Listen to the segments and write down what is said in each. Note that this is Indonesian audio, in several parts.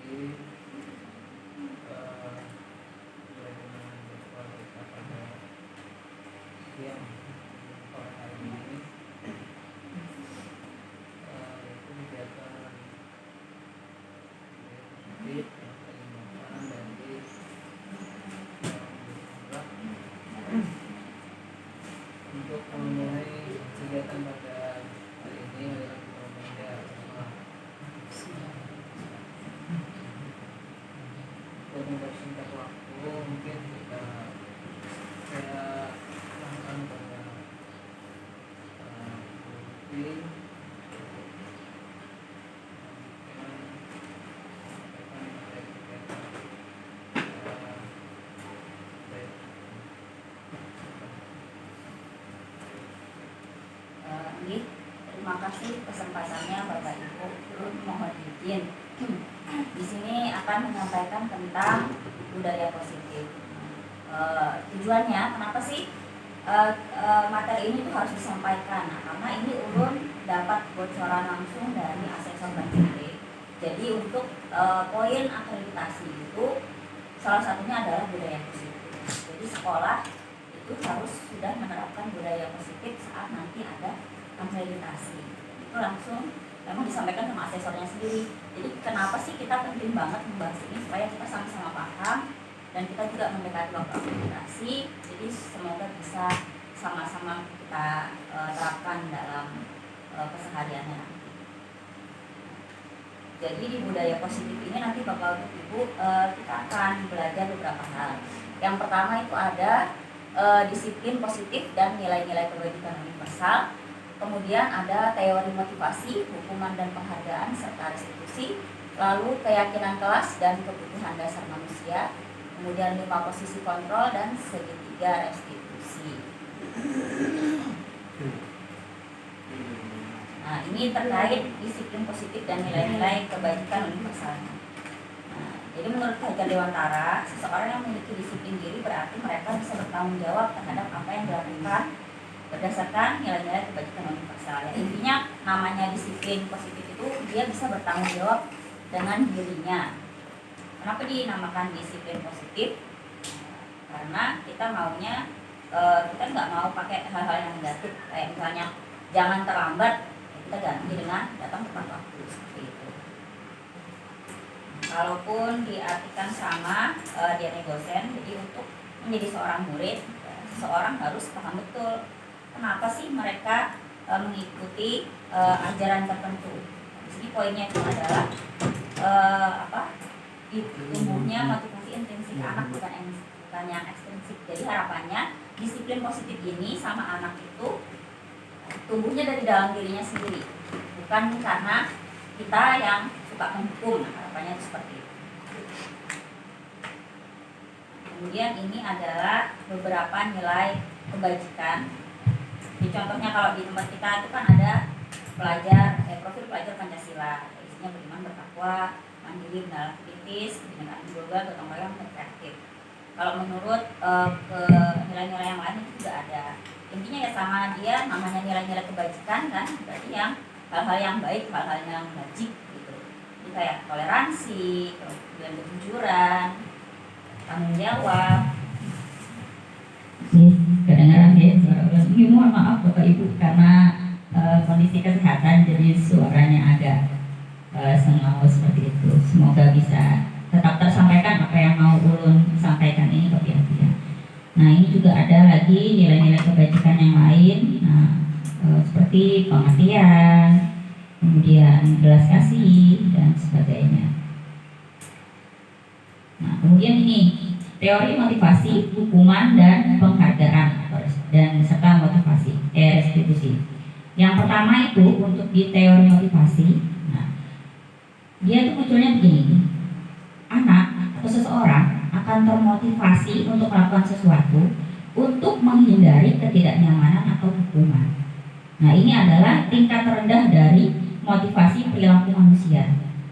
Untuk memulai kegiatan pada hari ini adalah kita untuk mempersingkat waktu, mungkin kita lakukan pada rutin Terima kasih kesempatannya Bapak Ibu. Mohon izin. Di sini akan menyampaikan tentang budaya positif. Tujuannya kenapa sih materi ini tuh harus disampaikan? Nah, karena ini ulun dapat bocoran langsung dari asesor BPD. Jadi untuk poin akreditasi itu salah satunya adalah budaya positif. Jadi sekolah itu harus sudah menerapkan budaya positif saat nanti ada akreditasi. Itu langsung memang disampaikan sama asesornya sendiri. Jadi kenapa sih kita penting banget membahas ini supaya kita sama-sama paham dan kita juga mendekati waktu akreditasi. Jadi semoga bisa sama-sama kita terapkan dalam kesehariannya nanti. Jadi di budaya positif ini nanti Bapak Ibu kita akan belajar beberapa hal. Yang pertama itu ada disiplin positif dan nilai-nilai kebajikan universal. Kemudian ada teori motivasi, hukuman dan penghargaan serta restitusi. Lalu keyakinan kelas dan kebutuhan dasar manusia. Kemudian 5 posisi kontrol dan segitiga restitusi. Nah, ini terkait disiplin positif dan nilai-nilai kebajikan universalnya. Nah, jadi menurut Fajar Dewantara, seseorang yang memiliki disiplin diri berarti mereka bisa bertanggung jawab terhadap apa yang dilakukan berdasarkan nilai-nilai kebajikan universal. Ya, intinya namanya disiplin positif itu dia bisa bertanggung jawab dengan dirinya. Kenapa dinamakan disiplin positif? Karena kita maunya kita nggak mau pakai hal-hal yang negatif, kayak misalnya jangan terlambat, kita ganti dengan datang tepat waktu seperti itu. Kalaupun diartikan sama dia negosen, jadi untuk menjadi seorang murid, seseorang harus paham betul kenapa sih mereka mengikuti ajaran tertentu. Di sini poinnya itu adalah tumbuhnya motivasi intrinsik anak bukan yang ekstrinsik. Jadi harapannya disiplin positif ini sama anak itu tumbuhnya dari dalam dirinya sendiri, bukan karena kita yang suka menghukum. Harapannya itu seperti itu. Kemudian ini adalah beberapa nilai kebajikan. Jadi contohnya kalau di tempat kita itu kan ada profil pelajar Pancasila, isinya beriman, bertakwa, mandiri, mendalam kritis, kebinekaan juga, gotong royong, kreatif. Kalau menurut nilai-nilai yang lain itu juga ada. Intinya ya sama dia, namanya nilai-nilai kebajikan kan, berarti yang hal-hal yang baik, hal-hal yang wajib gitu. Jadi kayak toleransi, kemudian kejujuran, tanggung jawab. Kedengaran ya suara ulang. Ini mohon maaf Bapak Ibu karena kondisi kesehatan jadi suaranya agak sengau seperti itu. Semoga bisa tetap tersampaikan apa yang mau ulun sampaikan ini Bapak Ibu ya. Nah ini juga ada lagi nilai-nilai kebajikan yang lain. Nah seperti pengertian, kemudian belas kasih dan sebagainya. Nah kemudian ini teori motivasi, hukuman dan penghargaan dan serta motivasi, restitusi. Yang pertama itu untuk di teori motivasi, nah, dia itu munculnya begini, anak atau seseorang akan termotivasi untuk melakukan sesuatu untuk menghindari ketidaknyamanan atau hukuman. Nah ini adalah tingkat terendah dari motivasi perilaku manusia.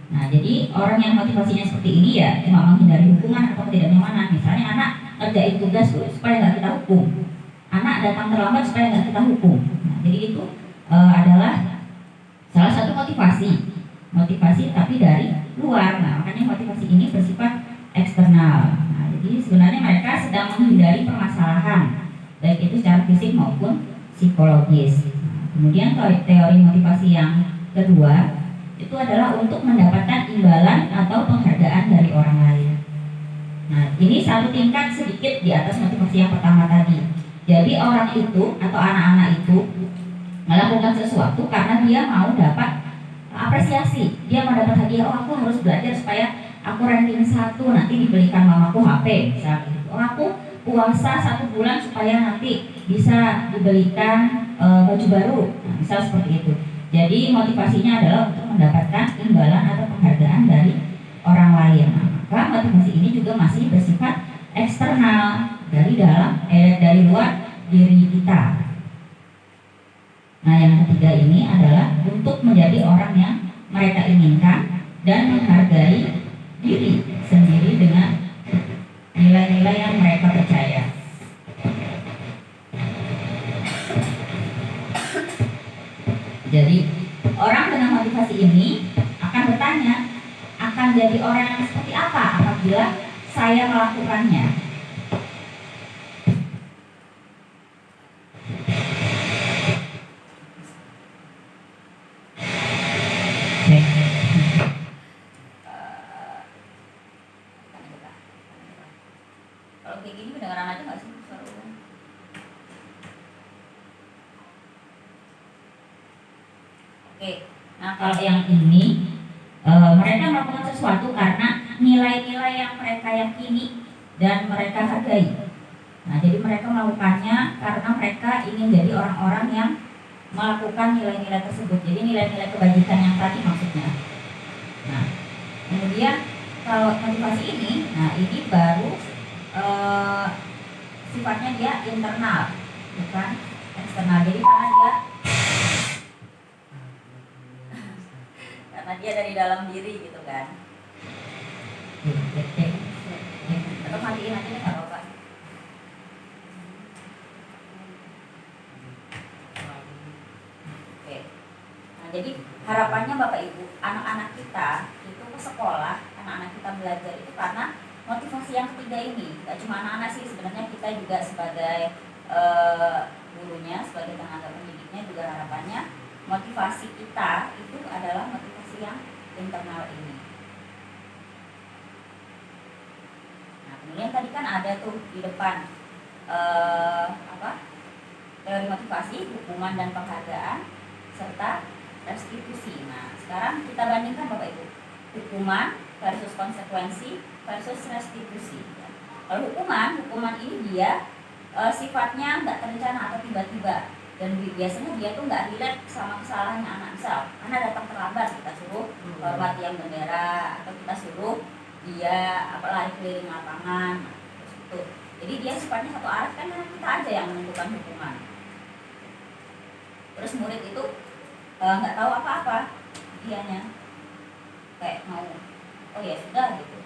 Nah, jadi orang yang motivasinya seperti ini ya cuma menghindari hukuman atau ketidaknyamanan. Misalnya anak ngerjain tugas supaya nggak kita hukum, anak datang terlambat supaya nggak kita hukum. Nah, jadi itu adalah salah satu motivasi. motivasi tapi dari luar. Nah, makanya motivasi ini bersifat eksternal. Nah, jadi sebenarnya mereka sedang menghindari permasalahan, baik itu secara fisik maupun psikologis. Nah, kemudian teori motivasi yang kedua itu adalah untuk mendapatkan imbalan atau penghargaan dari orang lain. Nah, ini satu tingkat sedikit di atas motivasi yang pertama tadi. Jadi orang itu atau anak-anak itu melakukan sesuatu karena dia mau dapat apresiasi, dia mau dapat hadiah. Oh, aku harus belajar supaya aku ranking 1, nanti dibelikan mamaku HP misalnya gitu. Oh, aku puasa 1 bulan supaya nanti bisa dibelikan baju baru, nah, misal seperti itu. Jadi motivasinya adalah untuk mendapatkan imbalan atau penghargaan dari orang lain. Nah, maka motivasi ini juga masih bersifat eksternal, dari luar diri kita. Nah, yang ketiga ini adalah untuk menjadi orang yang mereka inginkan dan menghargai diri sendiri dengan nilai-nilai yang mereka percaya. Jadi, orang dengan motivasi ini akan bertanya, akan jadi orang yang seperti apa apabila saya melakukannya? Kalau kayak gini kedengeran aja nggak sih? Oke, Nah, kalau yang ini mereka melakukan sesuatu karena nilai-nilai yang mereka yakini dan mereka hargai. Nah, jadi mereka melakukannya karena mereka ingin jadi orang-orang yang melakukan nilai-nilai tersebut. Jadi nilai-nilai kebajikan yang tadi maksudnya. Nah, kemudian kalau motivasi ini, nah ini baru sifatnya dia internal, bukan eksternal. Jadi karena dia dari dalam diri gitu kan. Atau matiin aja nggak apa-apa. Oke. Nah, jadi harapannya Bapak Ibu, anak-anak kita itu ke sekolah, anak-anak kita belajar itu karena motivasi yang ketiga ini. Gak cuma anak-anak sih, sebenarnya kita juga sebagai gurunya, sebagai tenaga pendidiknya juga harapannya motivasi kita itu adalah motivasi yang internal ini. Nah, kemudian tadi kan ada tuh di depan teori motivasi, hukuman dan penghargaan serta restitusi. Nah, sekarang kita bandingkan Bapak Ibu, hukuman versus konsekuensi versus restitusi. Kalau hukuman ini dia sifatnya nggak terencana atau tiba-tiba, dan biasanya dia tuh nggak relate sama kesalahannya anak. Misal, karena datang terlambat, kita suruh hormat tiang bendera, atau kita suruh dia lari keliling lapangan, terus itu. Jadi dia sifatnya satu arah, kan karena kita aja yang menentukan hukuman. Terus murid itu nggak tahu apa-apa dianya, kayak mau oh ya sudah gitu.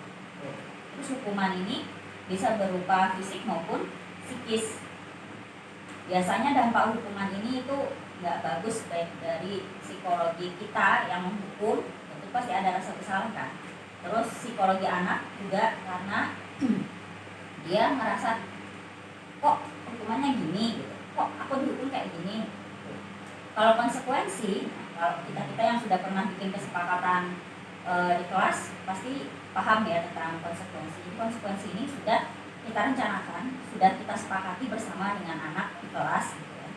Terus hukuman ini bisa berupa fisik maupun psikis. Biasanya dampak hukuman ini itu nggak bagus, baik dari psikologi kita yang menghukum, itu pasti ada rasa bersalah kan. Terus psikologi anak juga karena dia merasa kok hukumannya gini gitu, kok aku dihukum kayak gini. Kalau konsekuensi, kalau kita yang sudah pernah bikin kesepakatan di kelas pasti paham ya tentang konsekuensi. Konsekuensi ini sudah kita rencanakan, sudah kita sepakati bersama dengan anak di kelas gitu ya.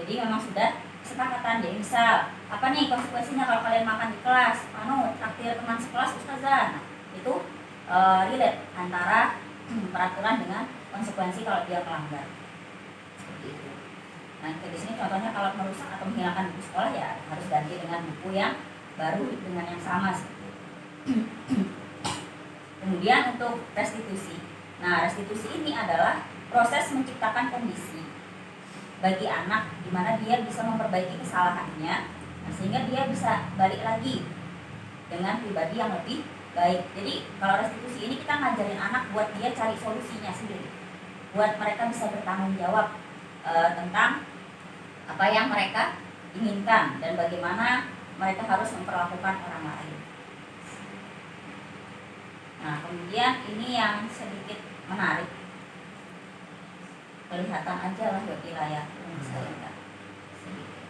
Jadi memang sudah kesepakatan. Jadi misal apa nih konsekuensinya kalau kalian makan di kelas, traktir teman sekelas ustazah. Nah, itu relate antara peraturan dengan konsekuensi kalau dia melanggar. Seperti itu. Nah, di sini contohnya kalau merusak atau menghilangkan buku sekolah ya harus ganti dengan buku yang baru dengan yang sama seperti itu. Kemudian untuk restitusi. Nah, restitusi ini adalah proses menciptakan kondisi bagi anak di mana dia bisa memperbaiki kesalahannya, sehingga dia bisa balik lagi dengan pribadi yang lebih baik. Jadi kalau restitusi ini kita ngajarin anak buat dia cari solusinya sendiri, buat mereka bisa bertanggung jawab tentang apa yang mereka inginkan dan bagaimana mereka harus memperlakukan orang lain. Nah, kemudian ini yang sedikit menarik, kelihatan aja lah di layar saya enggak sedikit.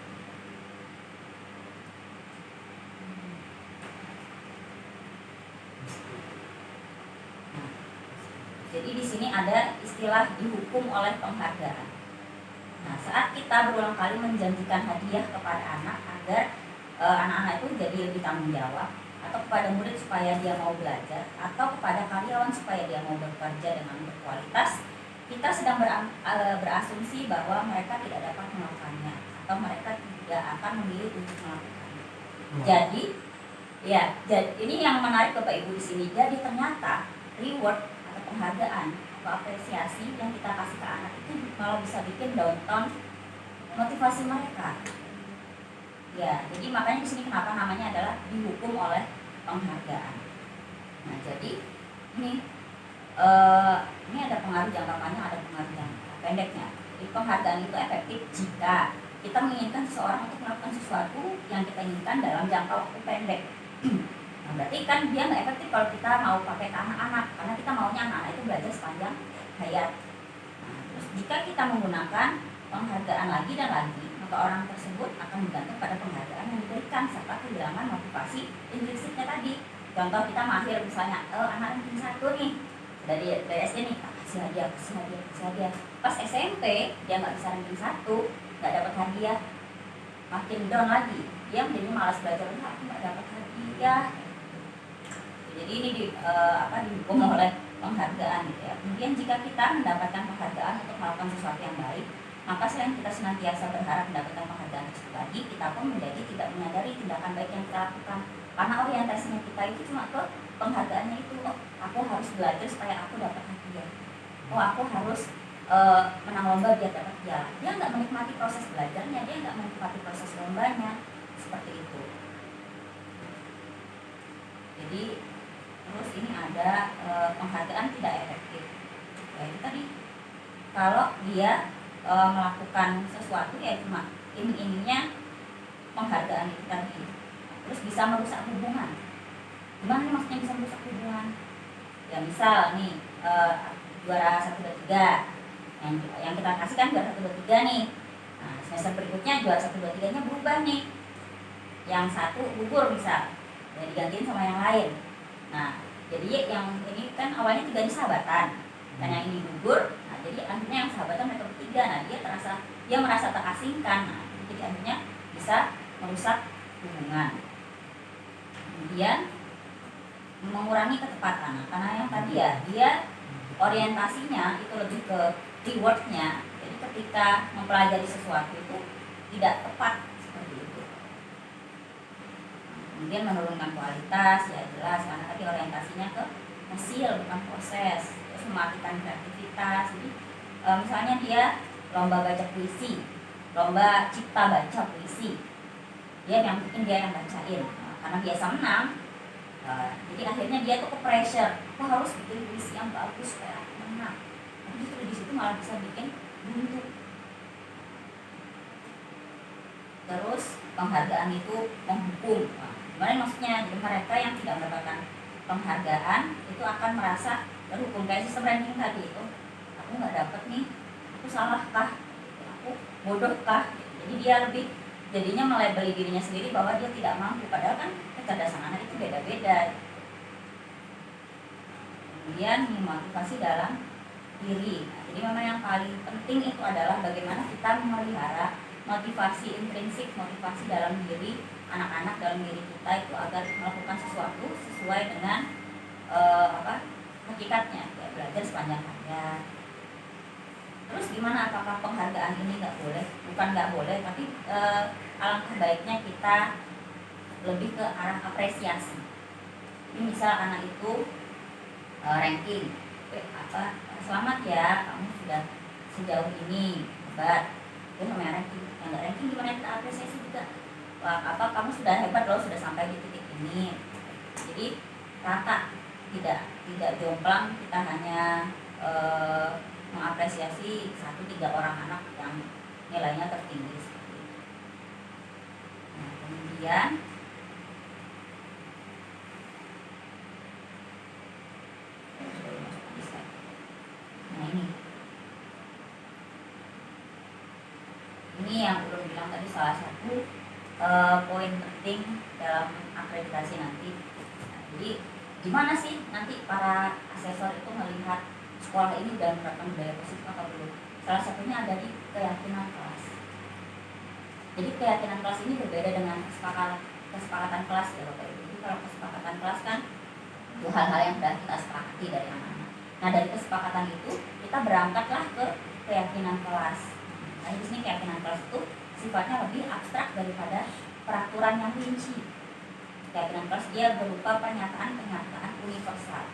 Nah, jadi di sini ada istilah dihukum oleh penghargaan. Nah, saat kita berulang kali menjanjikan hadiah kepada anak agar anak-anak itu jadi lebih tanggung jawab, atau kepada murid supaya dia mau belajar, atau kepada karyawan supaya dia mau bekerja dengan berkualitas, kita sedang berasumsi bahwa mereka tidak dapat melakukannya atau mereka tidak akan memilih untuk melakukannya. Jadi, ya, ini yang menarik Bapak Ibu di sini. Jadi ternyata reward atau penghargaan atau apresiasi yang kita kasih ke anak itu malah bisa bikin downtown motivasi mereka. Ya, jadi makanya di sini kenapa namanya adalah dihukum oleh penghargaan. Nah, jadi ini ada pengaruh jangka panjang, ada pengaruh jangka pendeknya. Jadi penghargaan itu efektif jika kita menginginkan seseorang untuk melakukan sesuatu yang kita inginkan dalam jangka waktu pendek. Nah, berarti kan dia nggak efektif kalau kita mau pakai ke anak-anak, karena kita maunya anak-anak itu belajar sepanjang hayat. Nah, terus jika kita menggunakan penghargaan lagi dan lagi, maka orang tersebut akan bergantung pada penghargaan yang diberikan serta kehilangan motivasi intrinsiknya tadi. Contoh kita mahir misalnya, anak ranking 1 nih, dari SD nih, kasih hadiah. Pas SMP dia nggak bisa ranking 1, nggak dapat hadiah, makin down lagi, dia menjadi malas belajar, aku nggak dapat hadiah. Jadi ini dihukum oleh penghargaan gitu ya. Kemudian jika kita mendapatkan penghargaan untuk melakukan sesuatu yang baik, maka selain kita senantiasa berharap mendapatkan penghargaan tersebut lagi, kita pun menjadi tidak menyadari tindakan baik yang kita lakukan, karena orientasinya kita itu cuma ke penghargaannya itu. Aku harus belajar supaya aku dapat hadiah, aku harus menang lomba biar dapat piala. Dia nggak menikmati proses belajarnya, dia nggak menikmati proses lombanya, seperti itu. Jadi terus ini ada penghargaan tidak efektif. Ya itu tadi, kalau dia melakukan sesuatu ya cuma iming-imingnya penghargaan itu tadi, terus bisa merusak hubungan. Gimana nih maksudnya bisa merusak hubungan? Ya misal nih juara 1, 2, 3 yang kita kasih kan juara 1, 2, 3 nih. Nah, semester berikutnya juara 1, 2, 3 nya berubah nih, yang satu gugur misal, ya digantiin sama yang lain. Nah, jadi yang ini kan awalnya 3 sahabatan, dan yang ini gugur. Nah, jadi akhirnya yang sahabatan mereka bertiga, nah dia merasa terasingkan. Nah, jadi akhirnya bisa merusak hubungan. Kemudian mengurangi ketepatan, karena yang tadi ya dia orientasinya itu lebih ke rewardnya. Jadi ketika mempelajari sesuatu itu tidak tepat seperti itu. Kemudian menurunkan kualitas, ya jelas karena tadi orientasinya ke hasil bukan proses. Terus mematikan kreativitas. Jadi misalnya dia lomba baca puisi, lomba cipta baca puisi, dia yang bacain, karena biasa menang. Jadi akhirnya dia tuh ke pressure, aku harus bikin puisi yang bagus supaya aku menang. Tapi justru di situ malah bisa bikin buntu. Terus penghargaan itu menghukum. Gimana maksudnya? Jadi mereka yang tidak mendapatkan penghargaan itu akan merasa terhukum, kayak sistem ranking tadi itu. Aku nggak dapet nih, aku salah kah? Aku bodoh kah? Jadi dia lebih jadinya melabeli dirinya sendiri bahwa dia tidak mampu, padahal kan kecerdasan anak itu beda-beda. Kemudian motivasi dalam diri. Nah, jadi memang yang paling penting itu adalah bagaimana kita memelihara motivasi intrinsik, motivasi dalam diri anak-anak, dalam diri kita itu agar melakukan sesuatu sesuai dengan hakikatnya, ya, belajar sepanjang hayat. Terus gimana, apakah penghargaan ini nggak boleh? Bukan nggak boleh, tapi alangkah baiknya kita lebih ke arah apresiasi. Ini misal anak itu ranking, selamat ya kamu sudah sejauh ini, hebat. Itu sama yang ranking. Yang nggak ranking gimana, kita apresiasi juga. Kamu sudah hebat loh, sudah sampai di titik ini. Jadi rata, tidak jomplang kita hanya mengapresiasi 1-3 orang anak yang nilainya tertinggi. Nah, kemudian salah satu poin penting dalam akreditasi nanti. Nah, jadi gimana sih nanti para asesor itu melihat sekolah ini udah menerapkan budaya positif atau belum? Salah satunya ada di keyakinan kelas. Jadi keyakinan kelas ini berbeda dengan kesepakatan kelas ya Bapak Ibu. Jadi kalau kesepakatan kelas kan itu hal-hal yang sudah kita sepakati dari anak-anak. Nah dari kesepakatan itu kita berangkatlah ke keyakinan kelas. Nah di sini keyakinan kelas itu sifatnya lebih abstrak daripada peraturan yang rinci. Keyakinan kelas dia berupa pernyataan-pernyataan universal.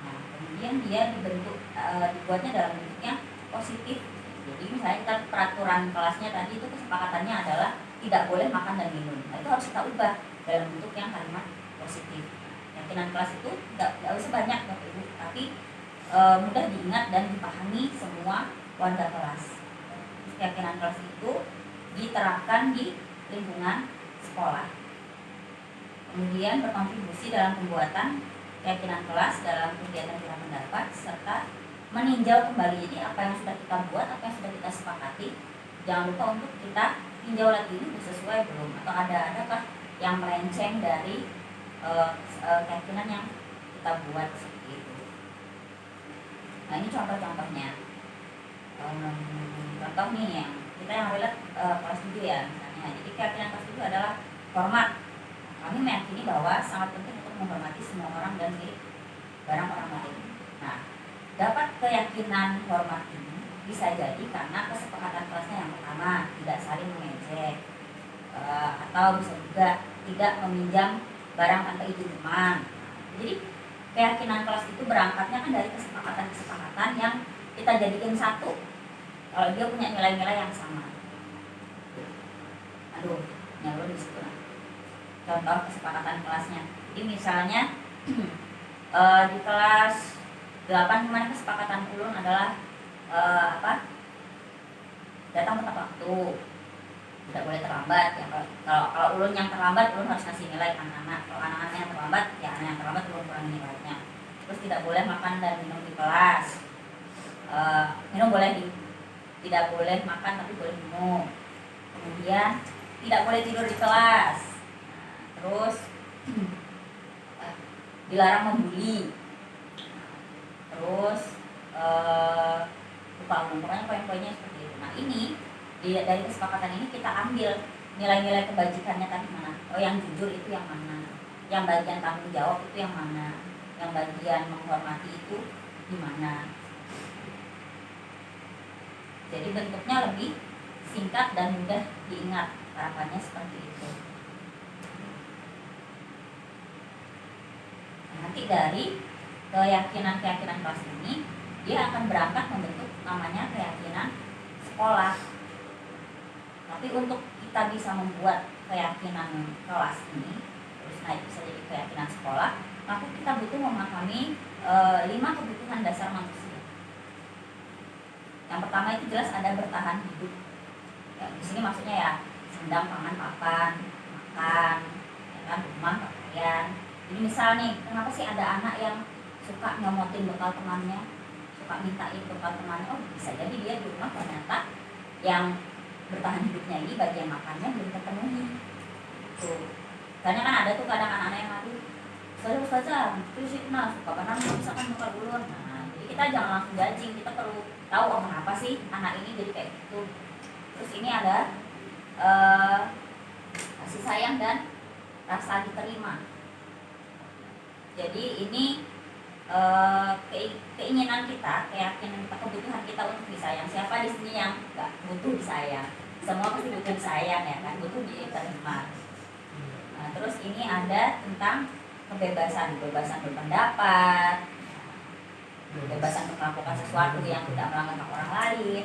Nah kemudian dia dibuatnya dalam bentuknya positif. Jadi misalnya kita peraturan kelasnya tadi itu kesepakatannya adalah tidak boleh makan dan minum. Nah itu harus kita ubah dalam bentuk yang kalimat positif. Keyakinan kelas itu tidak usah banyak Bapak Ibu, tapi mudah diingat dan dipahami semua warga kelas. Keyakinan kelas itu diterapkan di lingkungan sekolah. Kemudian berkontribusi dalam pembuatan keyakinan kelas dalam kegiatan kira pendapat serta meninjau kembali. Jadi apa yang sudah kita buat, apa yang sudah kita sepakati, jangan lupa untuk kita tinjau lagi ini sesuai belum atau adakah yang melenceng dari keyakinan yang kita buat seperti itu. Nah ini contoh-contohnya. Contoh nih yang relate kelas 7 ya misalnya. Jadi keyakinan kelas 7 adalah hormat. Kami meyakini bahwa sangat penting untuk menghormati semua orang dan milik barang orang lain. Nah, dapat keyakinan hormat ini bisa jadi karena kesepakatan kelasnya yang pertama tidak saling mengejek, atau bisa juga tidak meminjam barang tanpa izin teman. Jadi keyakinan kelas itu berangkatnya kan dari kesepakatan-kesepakatan yang kita jadikan satu. Kalau dia punya nilai-nilai yang sama. Aduh, nyalur di situ. Contoh kesepakatan kelasnya. Jadi misalnya di kelas 8 kemarin kesepakatan ulun adalah datang tepat waktu, tidak boleh terlambat ya. Kalau ulun yang terlambat, ulun harus kasih nilai ke anak-anak. Kalau anak-anak yang terlambat, ya anak yang terlambat ulun kurangi nilainya. Terus tidak boleh makan dan minum di kelas. Tidak boleh makan tapi boleh minum. Kemudian tidak boleh tidur di kelas. Terus dilarang membuli. Terus lupa pokoknya poin-poinnya seperti itu. Nah ini dari kesepakatan ini kita ambil nilai-nilai kebajikannya tadi mana. Oh yang jujur itu yang mana, yang bagian tanggung jawab itu yang mana, yang bagian menghormati itu di mana. Jadi bentuknya lebih singkat dan mudah diingat, harapannya seperti itu. Nanti dari keyakinan kelas ini dia akan berangkat membentuk namanya keyakinan sekolah. Tapi untuk kita bisa membuat keyakinan kelas ini terus naik bisa jadi keyakinan sekolah, maka kita butuh memahami 5 kebutuhan dasar manusia. Yang pertama itu jelas ada bertahan hidup. Ya, di sini maksudnya ya sandang, pangan, papan, makan, ya kan, rumah, pakaian. Jadi misal nih, kenapa sih ada anak yang suka nyomotin bekal temannya, suka mintain bekal temannya? Oh bisa jadi dia di rumah ternyata yang bertahan hidupnya ini bagian makannya belum terpenuhi. Tuh, karena kan ada tuh kadang anak-anak yang ngadu, Ustazah, terus itu suka banget misalkan bekal ulun. Nah, jadi kita jangan langsung judging, kita perlu tahu kenapa sih anak ini jadi kayak gitu. Terus ini ada kasih sayang dan rasa diterima. Jadi ini keinginan kita, keyakinan kita, kebutuhan kita untuk disayang. Siapa di sini yang nggak butuh disayang? Semua pasti butuh disayang ya kan, butuh diterima. Nah, terus ini ada tentang kebebasan berpendapat, kebebasan untuk melakukan sesuatu yang tidak melanggar hak orang lain.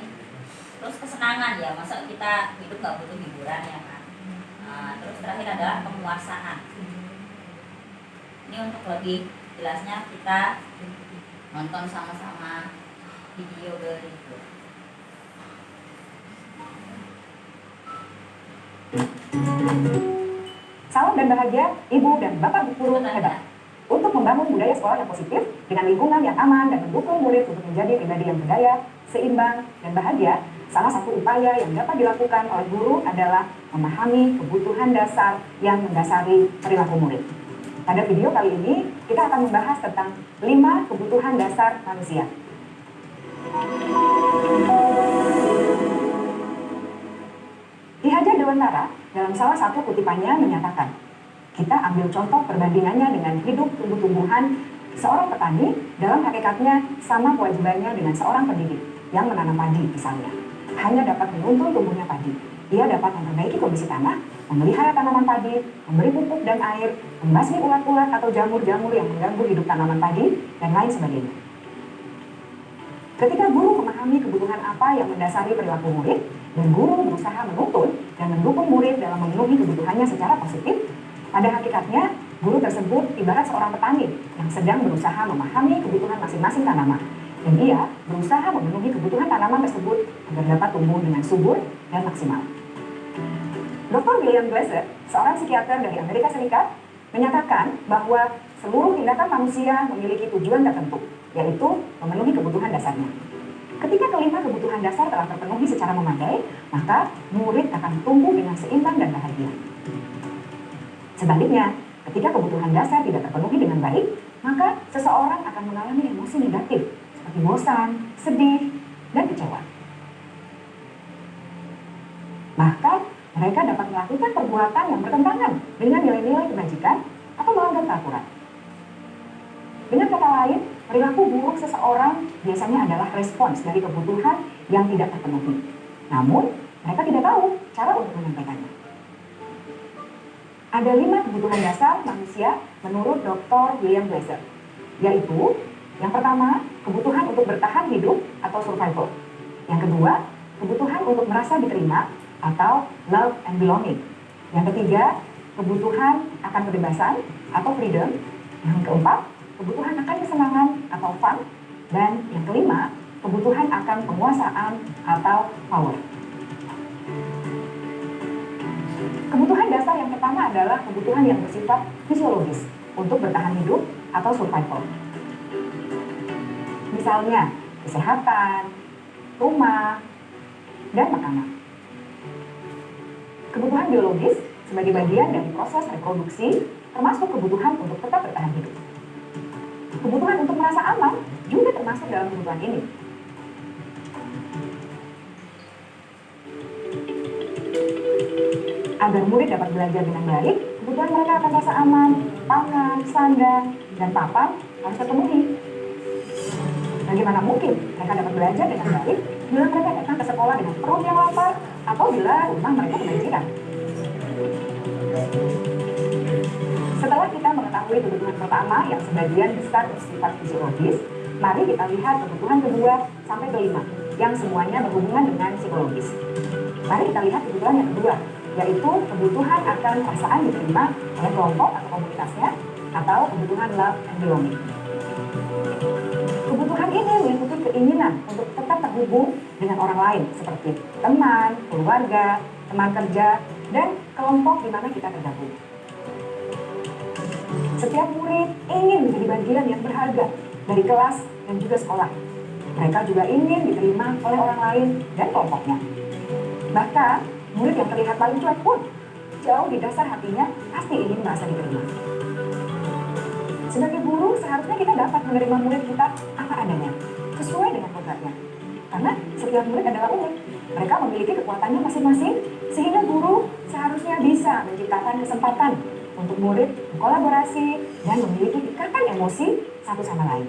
Terus kesenangan ya, masa kita hidup nggak butuh hiburan ya kan. Nah, terus terakhir adalah penguasaan. Ini untuk lebih jelasnya kita nonton sama-sama video berikut. Salam dan bahagia Ibu dan Bapak Guru hebat. Untuk membangun budaya sekolah yang positif dengan lingkungan yang aman dan mendukung murid untuk menjadi pribadi yang berdaya, seimbang, dan bahagia, salah satu upaya yang dapat dilakukan oleh guru adalah memahami kebutuhan dasar yang mendasari perilaku murid. Pada video kali ini, kita akan membahas tentang 5 kebutuhan dasar manusia. Ki Hajar Dewantara dalam salah satu kutipannya menyatakan, kita ambil contoh perbandingannya dengan hidup tumbuh-tumbuhan. Seorang petani dalam hakikatnya sama kewajibannya dengan seorang pendidik yang menanam padi misalnya. Hanya dapat menuntun tumbuhnya padi. Ia dapat memperbaiki kondisi tanah, memelihara tanaman padi, memberi pupuk dan air, membasmi ulat-ulat atau jamur-jamur yang mengganggu hidup tanaman padi, dan lain sebagainya. Ketika guru memahami kebutuhan apa yang mendasari perilaku murid, dan guru berusaha menuntun dan mendukung murid dalam memenuhi kebutuhannya secara positif, pada hakikatnya guru tersebut ibarat seorang petani yang sedang berusaha memahami kebutuhan masing-masing tanaman. Dan ia berusaha memenuhi kebutuhan tanaman tersebut agar dapat tumbuh dengan subur dan maksimal. Dr. William Glasser, seorang psikiater dari Amerika Serikat, menyatakan bahwa seluruh tindakan manusia memiliki tujuan tertentu, yaitu memenuhi kebutuhan dasarnya. Ketika kelima kebutuhan dasar telah terpenuhi secara memadai, maka murid akan tumbuh dengan seimbang dan bahagia. Sebaliknya, ketika kebutuhan dasar tidak terpenuhi dengan baik, maka seseorang akan mengalami emosi negatif, seperti bosan, sedih, dan kecewa. Bahkan, mereka dapat melakukan perbuatan yang bertentangan dengan nilai-nilai kebajikan atau melanggar peraturan. Dengan kata lain, perilaku buruk seseorang biasanya adalah respons dari kebutuhan yang tidak terpenuhi. Namun, mereka tidak tahu cara untuk menyampaikannya. Ada 5 kebutuhan dasar manusia menurut Dr. William Glasser, yaitu yang pertama, kebutuhan untuk bertahan hidup atau survival. Yang kedua, kebutuhan untuk merasa diterima atau love and belonging. Yang ketiga, kebutuhan akan kebebasan atau freedom. Yang keempat, kebutuhan akan kesenangan atau fun. Dan yang kelima, kebutuhan akan penguasaan atau power. Kebutuhan dasar yang pertama adalah kebutuhan yang bersifat fisiologis untuk bertahan hidup atau survival. Misalnya, kesehatan, rumah, dan makanan. Kebutuhan biologis sebagai bagian dari proses reproduksi termasuk kebutuhan untuk tetap bertahan hidup. Kebutuhan untuk merasa aman juga termasuk dalam kebutuhan ini. Agar murid dapat belajar dengan baik, kebutuhan mereka akan rasa aman, pangan, sandang, dan papan harus terpenuhi. Bagaimana mungkin mereka dapat belajar dengan baik bila mereka datang ke sekolah dengan perut yang lapar atau bila rumah mereka kebanjiran? Setelah kita mengetahui kebutuhan pertama yang sebagian besar bersifat fisiologis, mari kita lihat kebutuhan kedua sampai ke-5 yang semuanya berhubungan dengan psikologis. Mari kita lihat kebutuhan yang kedua, yaitu kebutuhan akan perasaan diterima oleh kelompok atau komunitasnya, atau kebutuhan love and belonging. Kebutuhan ini meliputi keinginan untuk tetap terhubung dengan orang lain, seperti teman, keluarga, teman kerja, dan kelompok di mana kita tergabung. Setiap murid ingin menjadi bagian yang berharga dari kelas dan juga sekolah. Mereka juga ingin diterima oleh orang lain dan kelompoknya. Bahkan, murid yang terlihat paling cuek pun, jauh di dasar hatinya pasti ingin merasa diterima. Sebagai guru, seharusnya kita dapat menerima murid kita apa adanya, sesuai dengan kodratnya. Karena setiap murid adalah unik. Mereka memiliki kekuatannya masing-masing, sehingga guru seharusnya bisa menciptakan kesempatan untuk murid berkolaborasi dan memiliki ikatan emosi satu sama lain.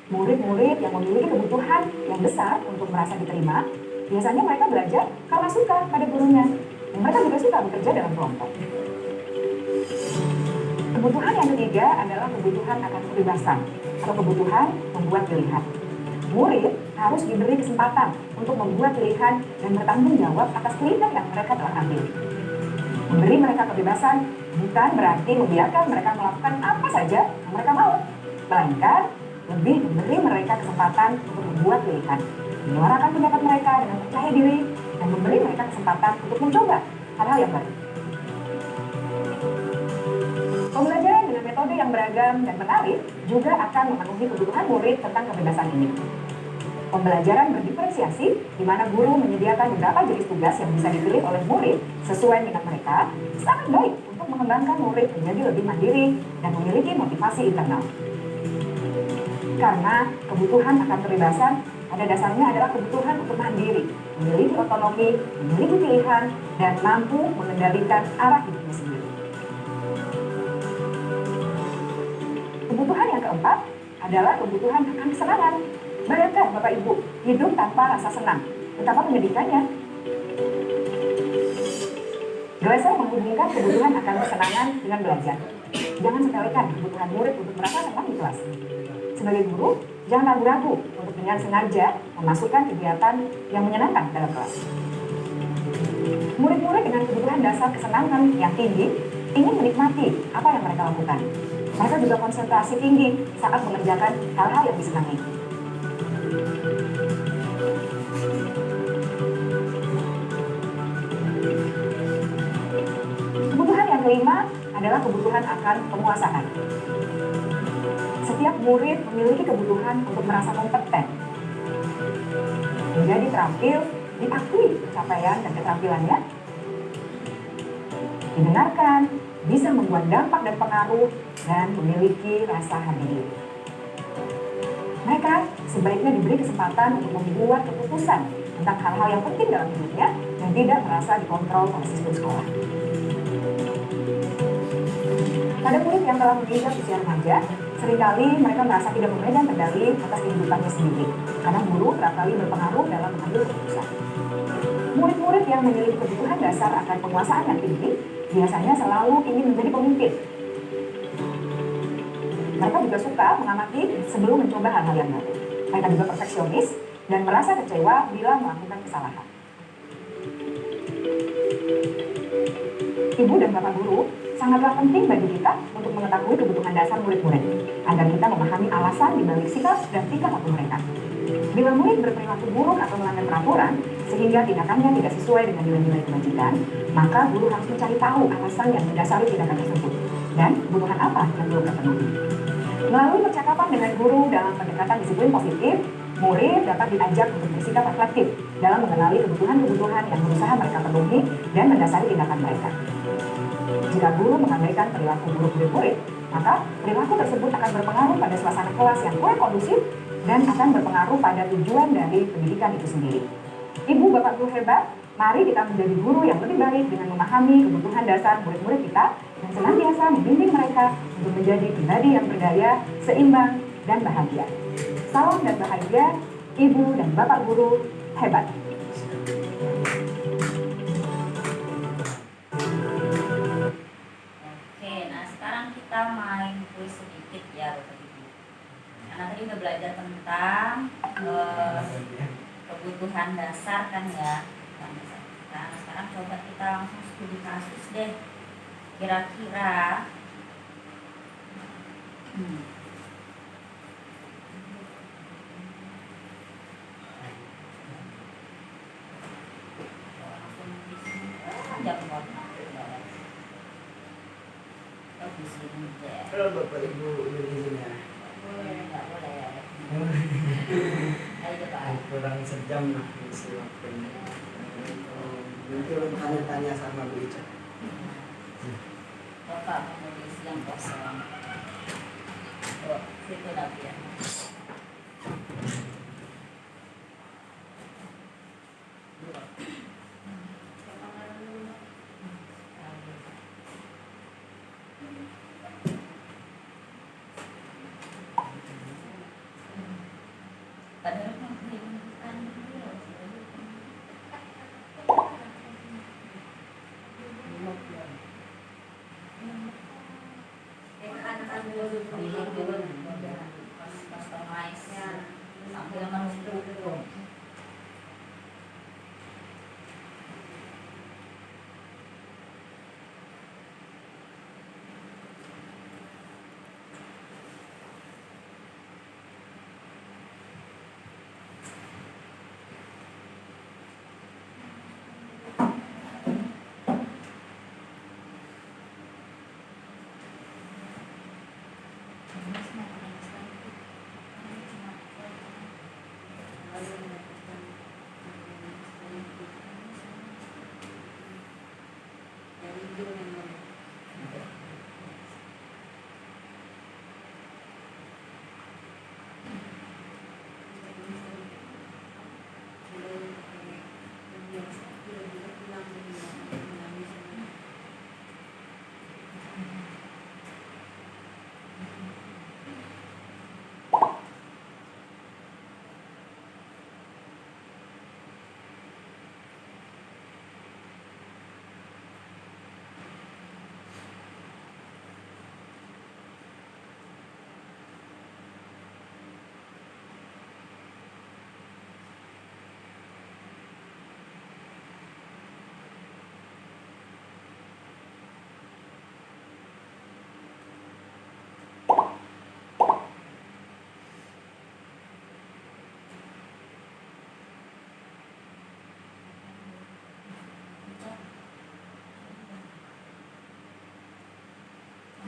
Murid-murid yang memiliki kebutuhan yang besar untuk merasa diterima, biasanya mereka belajar karena suka pada gurunya. Dan mereka juga suka bekerja dalam kelompok. Kebutuhan yang ketiga adalah kebutuhan akan kebebasan atau kebutuhan membuat pilihan. Murid harus diberi kesempatan untuk membuat pilihan dan bertanggung jawab atas pilihan yang mereka telah ambil. Memberi mereka kebebasan bukan berarti membiarkan mereka melakukan apa saja yang mereka mau, melainkan lebih memberi mereka kesempatan untuk membuat pilihan, menyuarakan pendapat mereka dengan percaya diri, dan memberi mereka kesempatan untuk mencoba hal-hal yang baru. Pembelajaran dengan metode yang beragam dan menarik juga akan memenuhi kebutuhan murid tentang kebebasan ini. Pembelajaran berdiferensiasi, di mana guru menyediakan beberapa jenis tugas yang bisa dipilih oleh murid sesuai minat mereka, sangat baik untuk mengembangkan murid menjadi lebih mandiri dan memiliki motivasi internal. Karena kebutuhan akan kebebasan pada dasarnya adalah kebutuhan untuk mandiri, memiliki otonomi, memiliki pilihan, dan mampu mengendalikan arah hidupnya sendiri. Kebutuhan yang keempat adalah kebutuhan akan kesenangan. Bayangkan Bapak Ibu, hidup tanpa rasa senang. Betapa menyedihkannya. Glasser menghubungkan kebutuhan akan kesenangan dengan belajar. Jangan sepelekan kebutuhan murid untuk merasa senang di kelas. Sebagai guru, jangan ragu-ragu untuk dengan sengaja memasukkan kegiatan yang menyenangkan dalam kelas. Murid-murid dengan kebutuhan dasar kesenangan yang tinggi ingin menikmati apa yang mereka lakukan. Mereka juga konsentrasi tinggi saat mengerjakan hal-hal yang disenangi. Kebutuhan yang kelima adalah kebutuhan akan penguasaan. Setiap murid memiliki kebutuhan untuk merasa kompeten, menjadi terampil, diakui capaian dan keterampilannya, didengarkan, bisa membuat dampak dan pengaruh, dan memiliki rasa harga diri. Mereka sebaiknya diberi kesempatan untuk membuat keputusan tentang hal-hal yang penting dalam hidupnya dan tidak merasa dikontrol oleh sistem sekolah. Pada murid yang telah menginjak usia remaja, seringkali mereka merasa tidak memegang kendali atas kehidupannya sendiri, karena guru kerap kali berpengaruh dalam mengambil keputusan. Murid-murid yang memiliki kebutuhan dasar akan penguasaan yang tinggi, biasanya selalu ingin menjadi pemimpin. Mereka juga suka mengamati sebelum mencoba hal-hal yang baru. Mereka juga perfeksionis dan merasa kecewa bila melakukan kesalahan. Ibu dan Bapak guru sangatlah penting bagi kita untuk mengetahui kebutuhan dasar murid-murid, agar kita memahami alasan dibalik sikap dan tingkah laku mereka. Bila murid berperilaku buruk atau melanggar peraturan, sehingga tindakannya tidak sesuai dengan nilai-nilai kebajikan, maka guru harus mencari tahu alasan yang mendasari tindakan tersebut, dan kebutuhan apa yang belum terpenuhi. Melalui percakapan dengan guru dalam pendekatan disiplin positif, murid dapat diajak untuk bersikap reflektif dalam mengenali kebutuhan-kebutuhan yang berusaha mereka penuhi dan mendasari tindakan mereka. Jika guru mengabaikan perilaku buruk murid, maka perilaku tersebut akan berpengaruh pada suasana kelas yang kurang kondusif dan akan berpengaruh pada tujuan dari pendidikan itu sendiri. Ibu, Bapak guru hebat, mari kita menjadi guru yang lebih baik dengan memahami kebutuhan dasar murid-murid kita dan senantiasa membimbing mereka untuk menjadi pribadi yang berdaya, seimbang, dan bahagia. Salam dan bahagia, Ibu dan Bapak guru hebat. Oke, nah sekarang kita main kuis sedikit ya Bapak Ibu. Karena tadi udah belajar tentang kebutuhan dasar kan ya. Nah sekarang coba kita langsung studi kasus deh. Kira-kira Kalau Bapak Ibu izin ya. Nggak boleh. Ayo coba. Kurang sejam lah isi waktunya. Nanti orang tanya-tanya sama Bu Ica. Bapak menulis yang kosong. Oh, situ lagi ya. Customize sambil menunggu.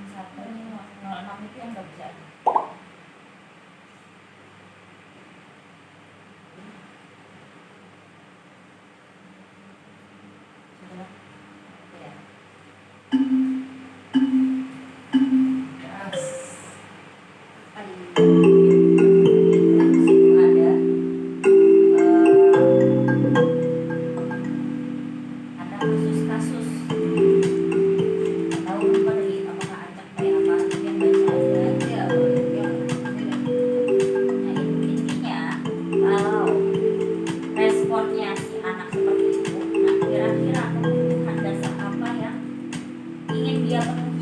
Satu 06 itu yang nggak bisa. Sudah. Ya. Ada kasus-kasus tahu lupa dari apakah acak kayak apa yang baca aja ya nah intinya kalau responnya si anak seperti itu nah kira-kira kebutuhan dasar apa yang ingin dia penuhi.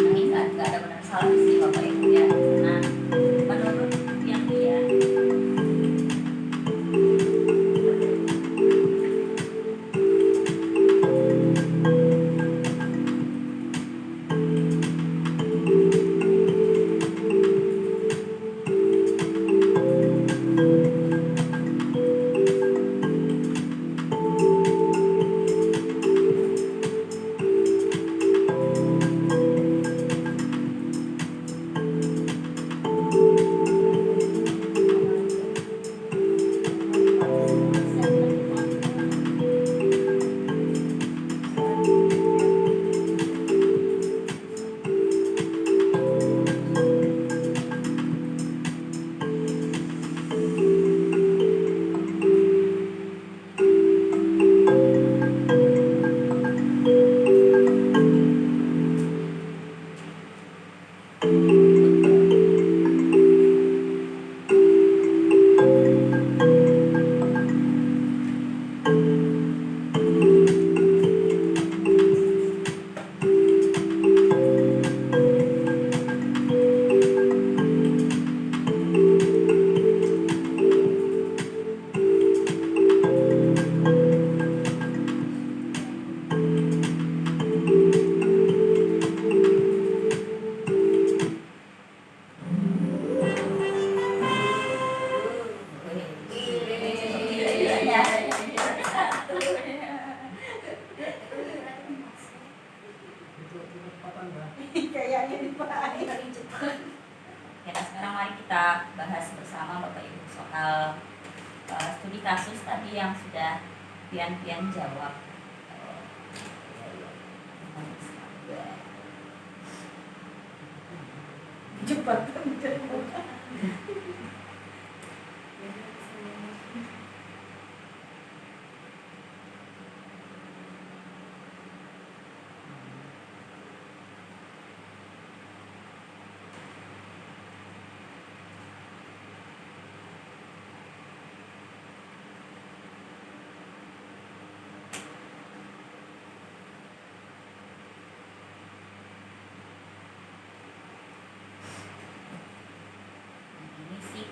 Ini nggak ada benar salah sih Bapak Ibu ya. Nah, menurut yang dia Ya, sekarang mari kita bahas bersama Bapak Ibu soal studi kasus tadi yang sudah pian-pian jawab. Cepat.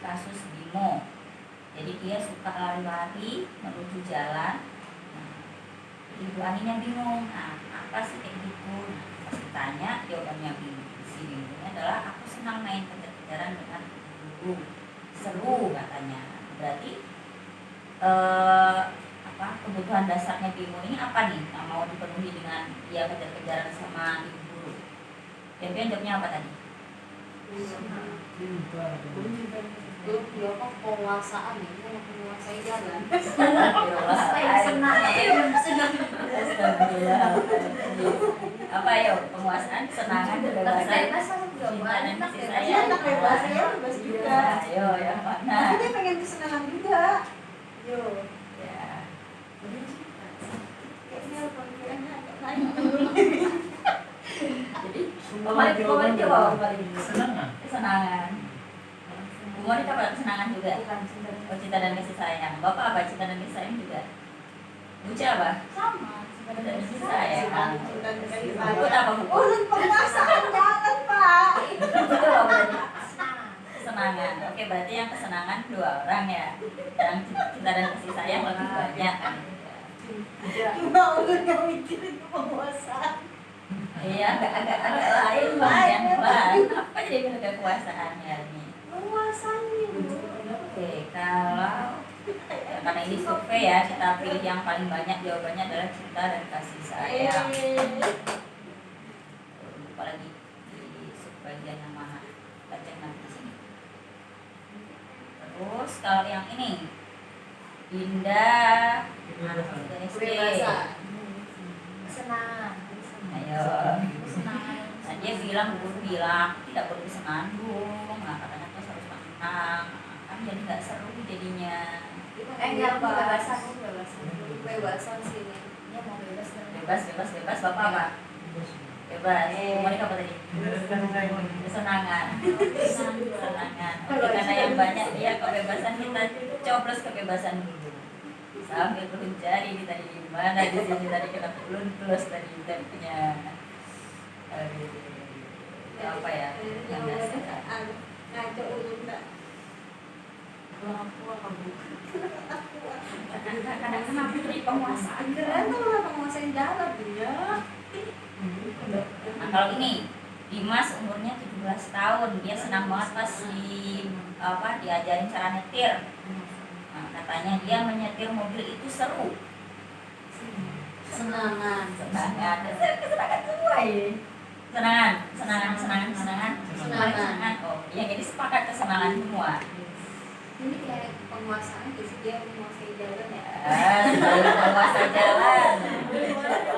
kasus Bimo. Jadi dia suka lari-lari menuju jalan. Nah, Ibu Aninya bingung, nah apa sih kayak gitu? Nah, pas ditanya, jawabannya si Bimonya adalah aku senang main kejar-kejaran dengan guru, seru katanya. Berarti kebutuhan dasarnya Bimo ini apa nih yang mau dipenuhi dengan dia kejar-kejaran sama ibu guru? Champion jawabnya apa tadi? Dia kok penguasaan ya, mau menguasai jalan. Senang. Apa ya penguasaan, kesenangan, kebebasan, cinta dan kasih sayang. Anak bebas ya, bebas juga. Ayo ya mana? Dia pengen kesenangan juga. Yo. Ya. Kayaknya pemikirannya agak lain. Jadi kemarin coba kemarin Kesenangan. kesenangan. Bu Monica apa kesenangan juga? Oh, cinta dan kasih sayang. Bapak apa cinta dan kasih sayang juga? Buca apa? Sama. Cinta dan kasih sayang. Cinta dan kasih Bukut sayang. apa buku? Oh, dan penguasaan jangan, Pak. Betul apa berarti? Kesenangan. Oke, berarti yang kesenangan 2 orang ya. Yang cinta dan kasih sayang lebih banyak. Cuma ulun yang mikirin penguasaan. Iya, agak lain Bang. Apa jadi kekuasaannya ini? Penguasaannya. Oke, kalau karena ini survei ya, kita pilih yang paling banyak jawabannya adalah cinta dan kasih sayang. Lupa lagi di subbagian yang mana? Kita cek nanti di sini. Terus kalau yang ini, Dinda, anak SD. Kebebasan. Kesenangan. Ayo. Kesenangan. Nah, dia bilang, guru bilang tidak boleh disenandung. Nah, katanya terus harus menang. Kan jadi nggak seru jadinya. Enggak, kebebasan. Kebebasan sini. Dia mau bebas dan Bebas. Bapak apa? Bebas. Monika apa tadi? Kesenangan. Kesenangan. Oke, karena yang banyak dia kebebasan, kita coblos kebebasan dulu. Sambil mencari tadi di mana di sini tadi kita plus tadi dan punya apa ya yang dasar. ngaco ulun enggak. Kadang-kadang kenapa jadi penguasaan? Keren tuh lah penguasaan jalan dia. Nah, kalau ini Dimas umurnya 17 tahun, dia senang banget pas diajarin cara nyetir. Nah, katanya dia menyetir mobil itu seru. Kesenangan. Kesenangan semua ya. Kesenangan. Oh, ya jadi sepakat kesenangan semua. Ini kayak penguasaan jadi dia menguasai jalan ya. Selalu penguasa jalan.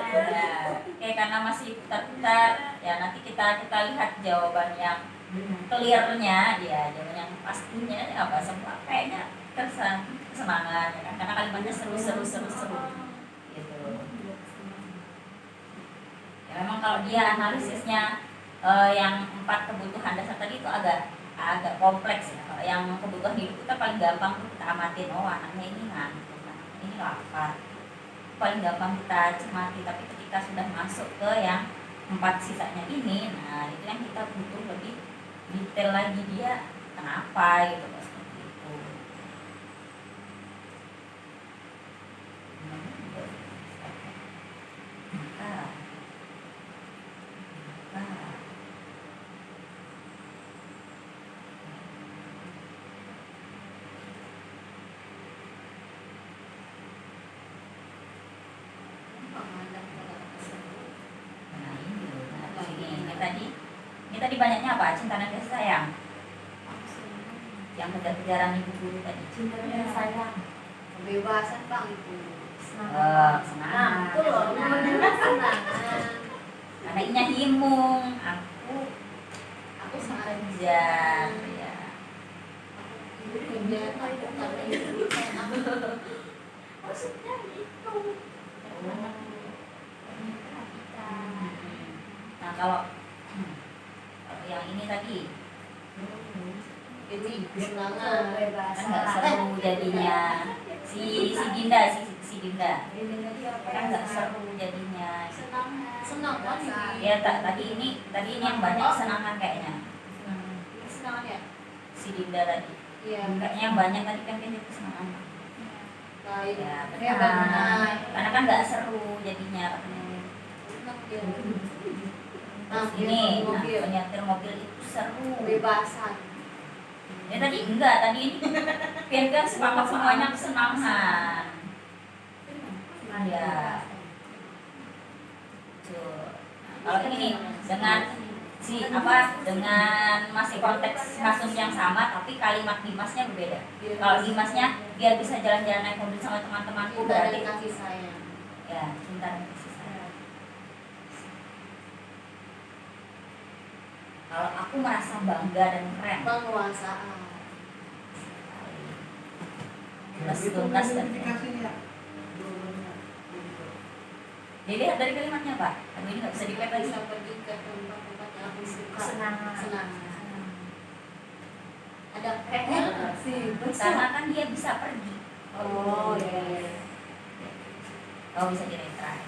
Ya, oke, karena masih putar-putar, ya nanti kita lihat jawaban yang clear-nya, ya jawaban yang pastinya apa semua kayaknya kesenangan ya kan, karena kalimatnya seru gitu. Ya memang kalau dia analisisnya yang 4 kebutuhan dasar tadi itu agak kompleks ya. Kalau yang kebutuhan hidup kita paling gampang tuh kita amatin, oh anaknya ini ngantuk, anaknya ini lapar, paling gampang kita cermati. Tapi ketika sudah masuk ke yang 4 sisanya ini, nah itu yang kita butuh lebih detail lagi, dia kenapa gitu kok seperti itu. Ini tadi banyaknya apa? Cinta dan kasih sayang. Yang kejar-kejaran ibu guru tadi. Cinta dan sayang. Kebebasan Bang itu. Senang. Itu loh, kesenangan. Karena inya himung, Aku sangat kejar ya. Ibu kerja aku karena ibu sayang aku. Maksudnya gitu. Nah kalau yang ini tadi Ini kesenangan. kan nggak seru jadinya si Dinda kan nggak seru jadinya. Senang kan Ya tadi ini yang banyak kesenangan kayaknya kesenangan ya. si Dinda tadi. Iya. Kayaknya yang banyak tadi kan kayaknya kesenangan anak. Baik. Ya, Ya, benar. karena kan nggak seru jadinya katanya. Terus ini, mobil. penyetir mobil itu seru. Kebebasan. Ya tadi enggak, tadi biar sepakat semuanya kesenangan. Ya. Tuh. Nah, kalau ini dengan dengan masih konteks kasus yang sama tapi kalimat Dimasnya berbeda. Kalau Dimasnya biar bisa jalan-jalan naik mobil sama teman-temanku Cinta dan berarti kasih sayang. ya cinta dan kasih sayang. Kalau aku merasa bangga dan keren. Penguasaan. Tuntas Itu tuntas dan dikasihnya. dilihat dari kalimatnya Pak. Aduh ini nggak bisa dipet lagi. Bisa pergi ke tempat-tempat yang aku suka. Senang. Ada sih. Karena kan dia bisa pergi. Oh iya. Kau bisa diretrai.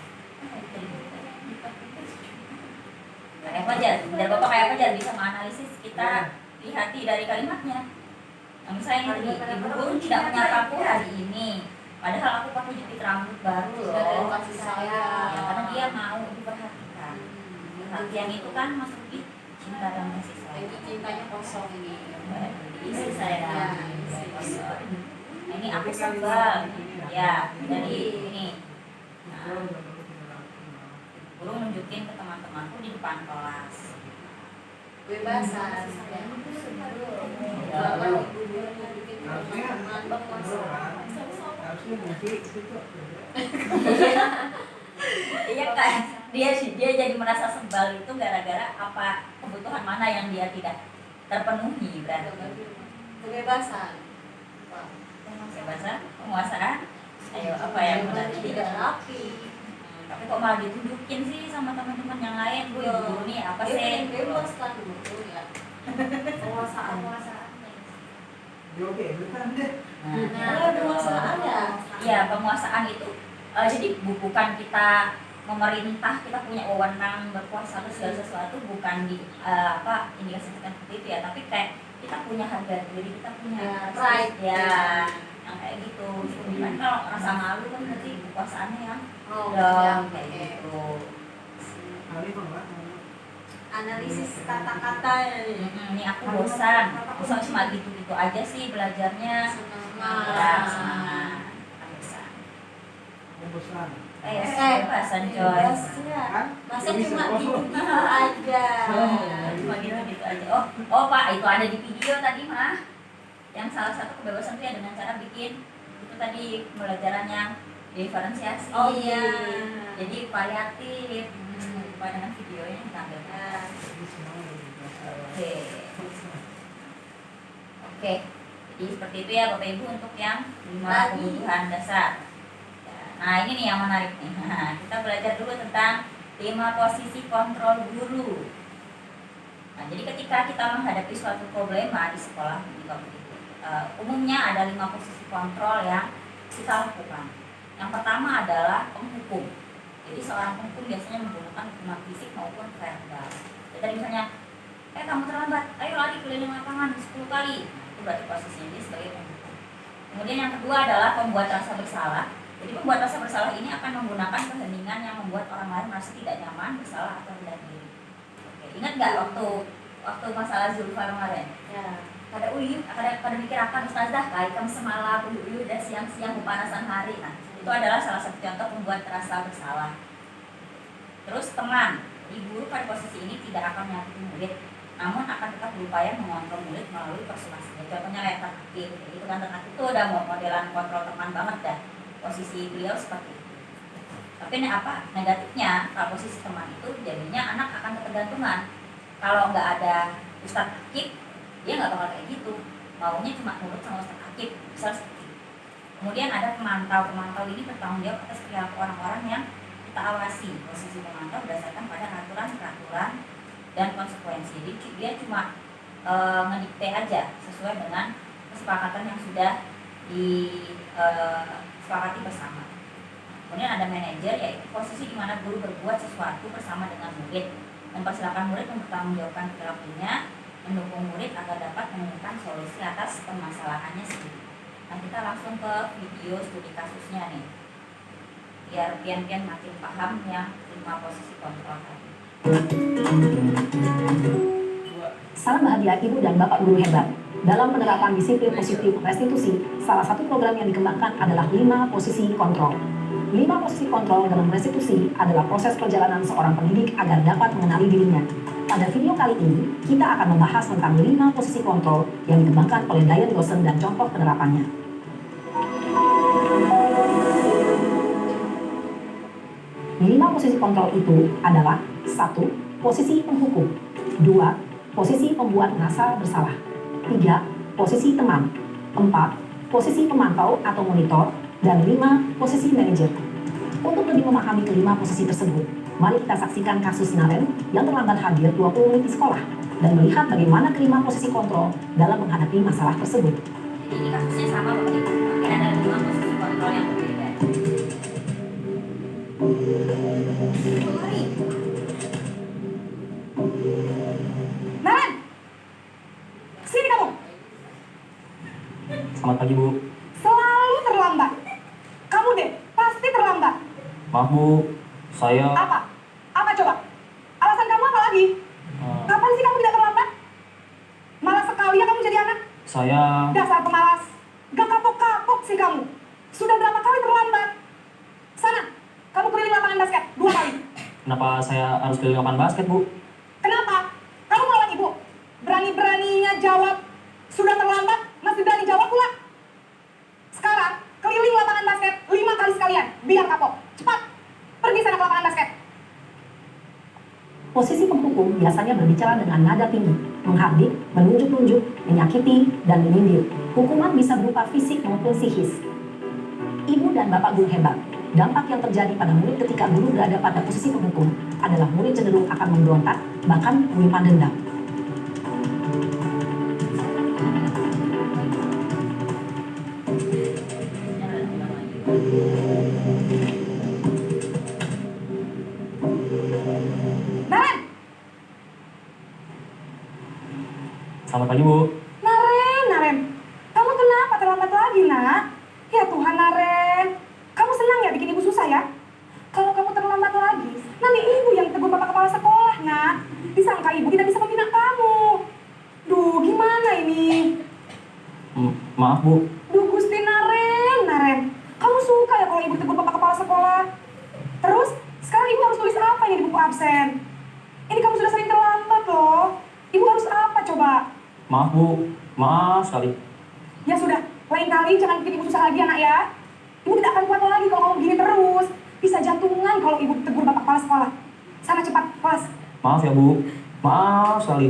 Kayak apa aja? Dari Bapak kayak apa aja bisa menganalisis kita lihati dari kalimatnya. Nah, misalnya ini, ibu guru tidak menyapa aku hari ini, padahal aku pakai jepit rambut baru Cinta dan loh. kasih sayang. Ya, karena dia mau diperhatikan. Perhatian itu kan masuk di cinta dan kasih sayang. Itu cintanya kosong ini. Isi saya. Ya, isi. Nah, ini aku sebel. Ya, jadi ini. Nah, guru nunjukin ke teman-temanku di depan kelas. Kebebasan. Bapak ibu guru nunjukin ke teman-teman penguasaan. Harusnya musik itu. Iya kan, dia jadi merasa sebal itu gara-gara apa kebutuhan mana yang dia tidak terpenuhi berarti. Kebebasan. Kebebasan, penguasaan. Ayo apa yang berarti Tidak rapi. tapi kok malah ditunjukin sih sama teman-teman yang lain. Bu, ibu guru nih apa Dia sih? pengen bebas kan betul ya. Penguasaan. Oke, bukan deh. Nah, penguasaan ya. Iya, penguasaan itu jadi bukan kita memerintah, kita punya wewenang berkuasa atau segala sesuatu, bukan di indikasikan seperti itu ya, tapi kayak kita punya harga diri, kita punya Ya, pride. ya, yang kayak gitu. Kan kalau rasa malu kan berarti kekuasaannya yang Oh, dong ya, kayak oke. gitu. Kali enggak. Analisis kata-kata Ini aku bosan, cuma gitu-gitu aja sih belajarnya. Ya, semangat. semangat. Bosan. Bosan. Bosan coy. Bebasnya. Kan? Masa Bisa cuma kosong. gitu-gitu aja. Cuma gitu-gitu aja. Oh Pak, itu ada di video tadi mah. Yang salah satu kebebasan itu ya dengan cara bikin itu tadi pembelajaran yang diferensiasi. Oh iya. Jadi variatif. Lupa dengan videonya ditampilkan. Oke. Jadi seperti itu ya Bapak Ibu untuk yang 5 Lagi. kebutuhan dasar. Nah ini nih yang menarik nih. Kita belajar dulu tentang 5 posisi kontrol guru. Nah, jadi ketika kita menghadapi suatu problema di sekolah umumnya ada 5 posisi kontrol yang kita lakukan. Yang pertama adalah penghukum. Jadi seorang penghukum biasanya menggunakan hukuman fisik maupun verbal. Jadi misalnya, kamu terlambat, ayo lari keliling lapangan 10 kali. Nah, itu berarti posisinya dia sebagai penghukum. Kemudian yang kedua adalah pembuat rasa bersalah. Jadi pembuat rasa bersalah ini akan menggunakan keheningan yang membuat orang lain merasa tidak nyaman, bersalah atau rendah diri. Oke, ingat nggak waktu masalah Zulfa kemarin? Ya. Pada mikir akan ustazah, kamu semalam uyu dan siang-siang kepanasan hari. Nah, itu adalah salah satu contoh pembuat rasa bersalah. Terus teman, guru pada posisi ini tidak akan menyakiti murid, namun akan tetap berupaya mengontrol murid melalui persuasi. Contohnya kayak Terkakif, itu kan Terkakif itu udah modelan kontrol teman banget dah. Posisi beliau seperti itu. Tapi negatifnya kalau posisi teman itu jadinya anak akan ketergantungan. Kalau nggak ada Ustadz Akif, dia nggak bakal kayak gitu. Maunya cuma nurut sama Ustadz Akif, misal seperti itu. Kemudian ada pemantau ini bertanggung jawab atas perilaku orang-orang yang kita awasi. Posisi pemantau berdasarkan pada aturan-peraturan dan konsekuensi. Jadi dia cuma ngedikte aja sesuai dengan kesepakatan yang sudah disepakati bersama. Kemudian ada manajer, yaitu posisi di mana guru berbuat sesuatu bersama dengan murid, mempersilakan murid mempertanggungjawabkan perilakunya mendukung murid agar dapat menemukan solusi atas permasalahannya sendiri. Nah, kita langsung ke video studi kasusnya nih, biar pian-pian makin paham yang 5 posisi kontrol tadi. Salam bahagia Ibu dan Bapak guru hebat. Dalam penerapan disiplin positif restitusi, salah satu program yang dikembangkan adalah 5 posisi kontrol. 5 posisi kontrol dalam restitusi adalah proses perjalanan seorang pendidik agar dapat mengenali dirinya. Pada video kali ini, kita akan membahas tentang 5 posisi kontrol yang dikembangkan oleh Diane Dawson dan contoh penerapannya. 5 posisi kontrol itu adalah 1. Posisi penghukum, 2. Posisi pembuat merasa bersalah, 3. Posisi teman, 4. Posisi pemantau atau monitor, dan 5. Posisi manajer. Untuk lebih memahami kelima posisi tersebut, mari kita saksikan kasus Naren yang terlambat hadir 20 menit di sekolah dan melihat bagaimana kelima posisi kontrol dalam menghadapi masalah tersebut. Ini kasusnya sama Bapak Ibu, tapi ada 5 posisi kontrol yang berbeda. Naren! Sini kamu! Selamat pagi, Bu. Selalu terlambat. Kamu deh, pasti terlambat. Maaf, Bu. Saya... Apa? Apa coba? Alasan kamu apa lagi? Kapan sih kamu tidak terlambat? Malas sekali ya kamu jadi anak. Saya... Dasar pemalas. Gak kapok-kapok sih kamu. Sudah berapa kali terlambat? Sana, kamu keliling lapangan basket 2 kali. Kenapa saya harus keliling lapangan basket, Bu? Kenapa? Kamu melawan ibu. Berani-beraninya jawab. Sudah terlambat, masih berani jawab pula. Sekarang, keliling lapangan basket 5 kali sekalian. Biar kapok. Cepat, pergi sana ke lapangan basket. Posisi penghukum biasanya berbicara dengan nada tinggi, menghardik, menunjuk-nunjuk, menyakiti, dan menyindir. Hukuman bisa berupa fisik maupun psikis. Ibu dan Bapak guru hebat. Dampak yang terjadi pada murid ketika guru berada pada posisi penghukum adalah murid cenderung akan memberontak, bahkan menyimpan dendam. Naren! Selamat pagi, Bu. Naren, kamu kenapa terlambat lagi, nak? Ya Tuhan, Naren, kamu senang ya bikin ibu susah ya? Kalau kamu terlambat lagi, nanti ibu yang tegur bapak kepala sekolah, nak. Disangka ibu tidak bisa membina kamu. Duh, gimana ini? Maaf, Bu. Duh, Gusti Naren, kamu suka ya kalau ibu tegur bapak kepala sekolah? Terus, sekarang ibu harus tulis apa ini di buku absen? Ini kamu sudah sering terlambat loh. Ibu harus apa coba? Maaf, Bu. Maaf sekali. Ya sudah, lain kali jangan bikin ibu susah lagi anak ya. Ibu tidak akan kuat lagi kalau kamu begini terus. Bisa jantungan kalau ibu tegur bapak kepala sekolah. Sana cepat, kelas. Maaf ya, Bu. Maaf sekali.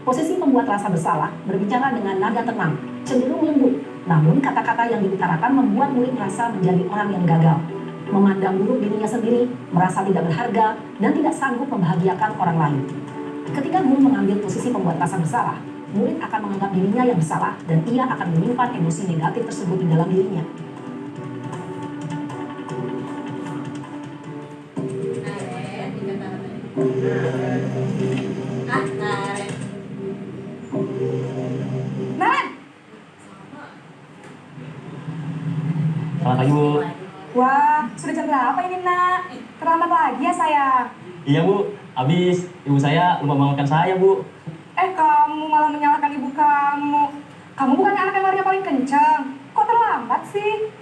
Posisi pembuat rasa bersalah berbicara dengan nada tenang, cenderung lembut. Namun kata-kata yang diutarakan membuat murid merasa menjadi orang yang gagal. Memandang buruk dirinya sendiri, merasa tidak berharga, dan tidak sanggup membahagiakan orang lain. Ketika guru mengambil posisi pembuat rasa bersalah, murid akan menganggap dirinya yang bersalah dan ia akan menyimpan emosi negatif tersebut di dalam dirinya. Naren, dikata Naren. Naren! Selamat pagi, Bu. Wah, sudah jam berapa ini nak? Terlambat lagi ya sayang. Iya, Bu. Habis ibu saya lupa bangunkan saya, Bu. Kamu malah menyalahkan ibu kamu. Kamu bukannya anak yang larinya paling kencang. Kok terlambat sih?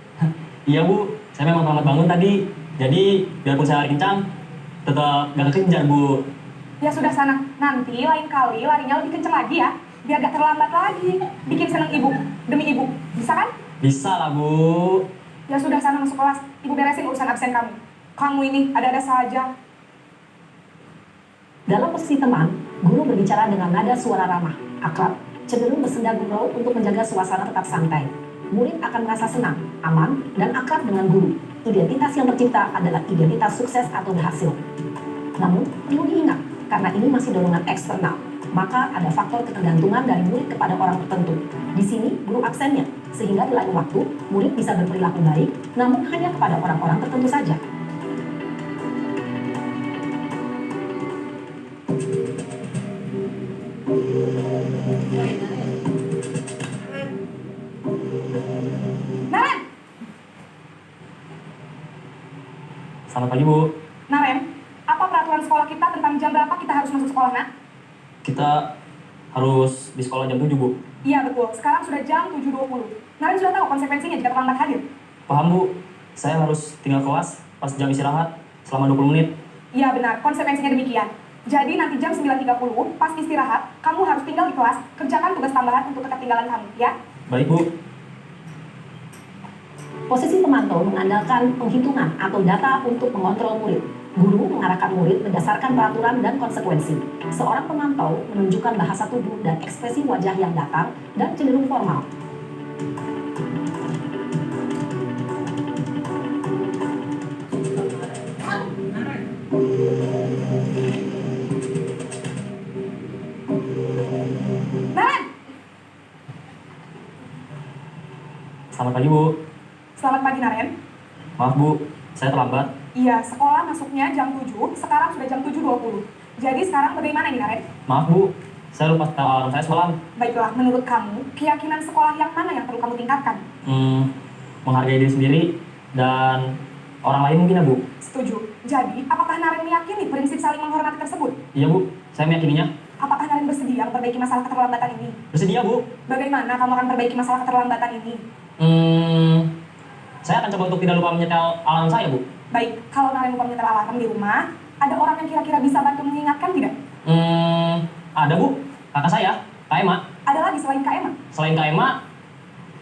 Iya, Bu. Saya memang terlambat bangun tadi. Jadi, biarpun saya lari kencang, tetap gak kekejar, Bu. Ya sudah sana, nanti lain kali larinya lebih kencang lagi ya. Biar gak terlambat lagi. Bikin seneng ibu, demi ibu. Bisa kan? Bisa lah, Bu. Ya sudah sana masuk kelas. Ibu beresin urusan absen kamu. Kamu ini ada-ada saja. Dalam posisi teman, guru berbicara dengan nada suara ramah, akrab, cenderung bersenda gurau untuk menjaga suasana tetap santai. Murid akan merasa senang, aman, dan akrab dengan guru. Identitas yang tercipta adalah identitas sukses atau berhasil. Namun, perlu diingat, karena ini masih dorongan eksternal, maka ada faktor ketergantungan dari murid kepada orang tertentu. Di sini, guru absennya, sehingga di lain waktu, murid bisa berperilaku baik, namun hanya kepada orang-orang tertentu saja. Selamat pagi, Bu. Naren, apa peraturan sekolah kita tentang jam berapa kita harus masuk sekolah, Nak? Kita harus di sekolah jam 7, Bu. Iya betul, sekarang sudah jam 7.20. Naren sudah tahu konsekuensinya jika terlambat hadir? Paham, Bu. Saya harus tinggal kelas pas jam istirahat selama 20 menit. Iya benar, konsekuensinya demikian. Jadi nanti jam 9.30, pas istirahat, kamu harus tinggal di kelas, kerjakan tugas tambahan untuk ketertinggalan kamu, ya? Baik, Bu. Posisi pemantau mengandalkan penghitungan atau data untuk mengontrol murid. Guru mengarahkan murid berdasarkan peraturan dan konsekuensi. Seorang pemantau menunjukkan bahasa tubuh dan ekspresi wajah yang datar dan cenderung formal. Naren! Selamat pagi, Bu. Selamat pagi, Naren. Maaf, Bu. Saya terlambat. Iya, sekolah masuknya jam 7, sekarang sudah jam 7.20. Jadi sekarang bagaimana nih, Naren? Maaf, Bu. Saya lupa setel alarm saya semalam. Baiklah, menurut kamu, keyakinan sekolah yang mana yang perlu kamu tingkatkan? Menghargai diri sendiri dan orang lain mungkin, ya, Bu. Setuju. Jadi, apakah Naren meyakini prinsip saling menghormati tersebut? Iya, Bu. Saya meyakininya. Apakah Naren bersedia memperbaiki masalah keterlambatan ini? Bersedia, Bu. Bagaimana kamu akan perbaiki masalah keterlambatan ini? Saya akan coba untuk tidak lupa menyetel alarm saya, Bu. Baik, kalau Naren lupa menyetel alarm di rumah, ada orang yang kira-kira bisa bantu mengingatkan tidak? Ada, Bu. Kakak saya, Kak Emma. Ada lagi selain Kak Emma? Selain Kak Emma,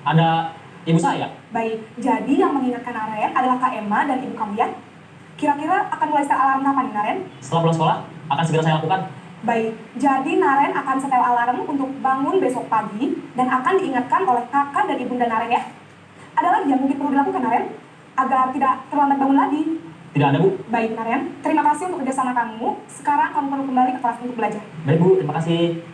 ada ibu saya. Baik, jadi yang mengingatkan Naren adalah Kak Emma dan ibu kamu, ya? Kira-kira akan mulai setel alarm kapan nih, Naren? Setelah pulang sekolah, akan segera saya lakukan. Baik, jadi Naren akan setel alarm untuk bangun besok pagi dan akan diingatkan oleh kakak dan ibunda Naren, ya? Ada lagi yang mungkin perlu dilakukan, Naren? Agar tidak terlambat bangun lagi. Tidak ada, Bu. Baik, Naren. Terima kasih untuk kerjasama kamu. Sekarang kamu perlu kembali ke kelas untuk belajar. Baik, Bu. Terima kasih.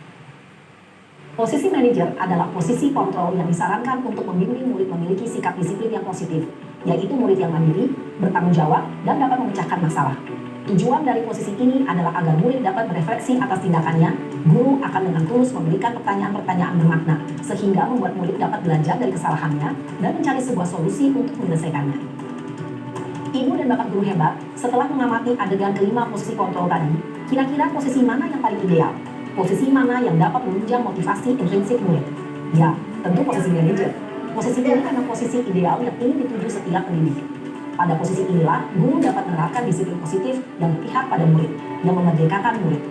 Posisi manajer adalah posisi kontrol yang disarankan untuk membimbing murid memiliki sikap disiplin yang positif, yaitu murid yang mandiri, bertanggung jawab, dan dapat memecahkan masalah. Tujuan dari posisi ini adalah agar murid dapat berefleksi atas tindakannya. Guru akan dengan tulus memberikan pertanyaan-pertanyaan bermakna, sehingga membuat murid dapat belajar dari kesalahannya dan mencari sebuah solusi untuk menyelesaikannya. Ibu dan Bapak guru hebat, setelah mengamati adegan kelima posisi kontrol tadi, kira-kira posisi mana yang paling ideal? Posisi mana yang dapat menunjang motivasi intrinsik murid? Ya, tentu posisi manajer. Posisi ini adalah posisi ideal yang ingin dituju setiap pendidik. Pada posisi inilah, guru dapat menerapkan disiplin positif yang berpihak pada murid, yang memerdekakan murid.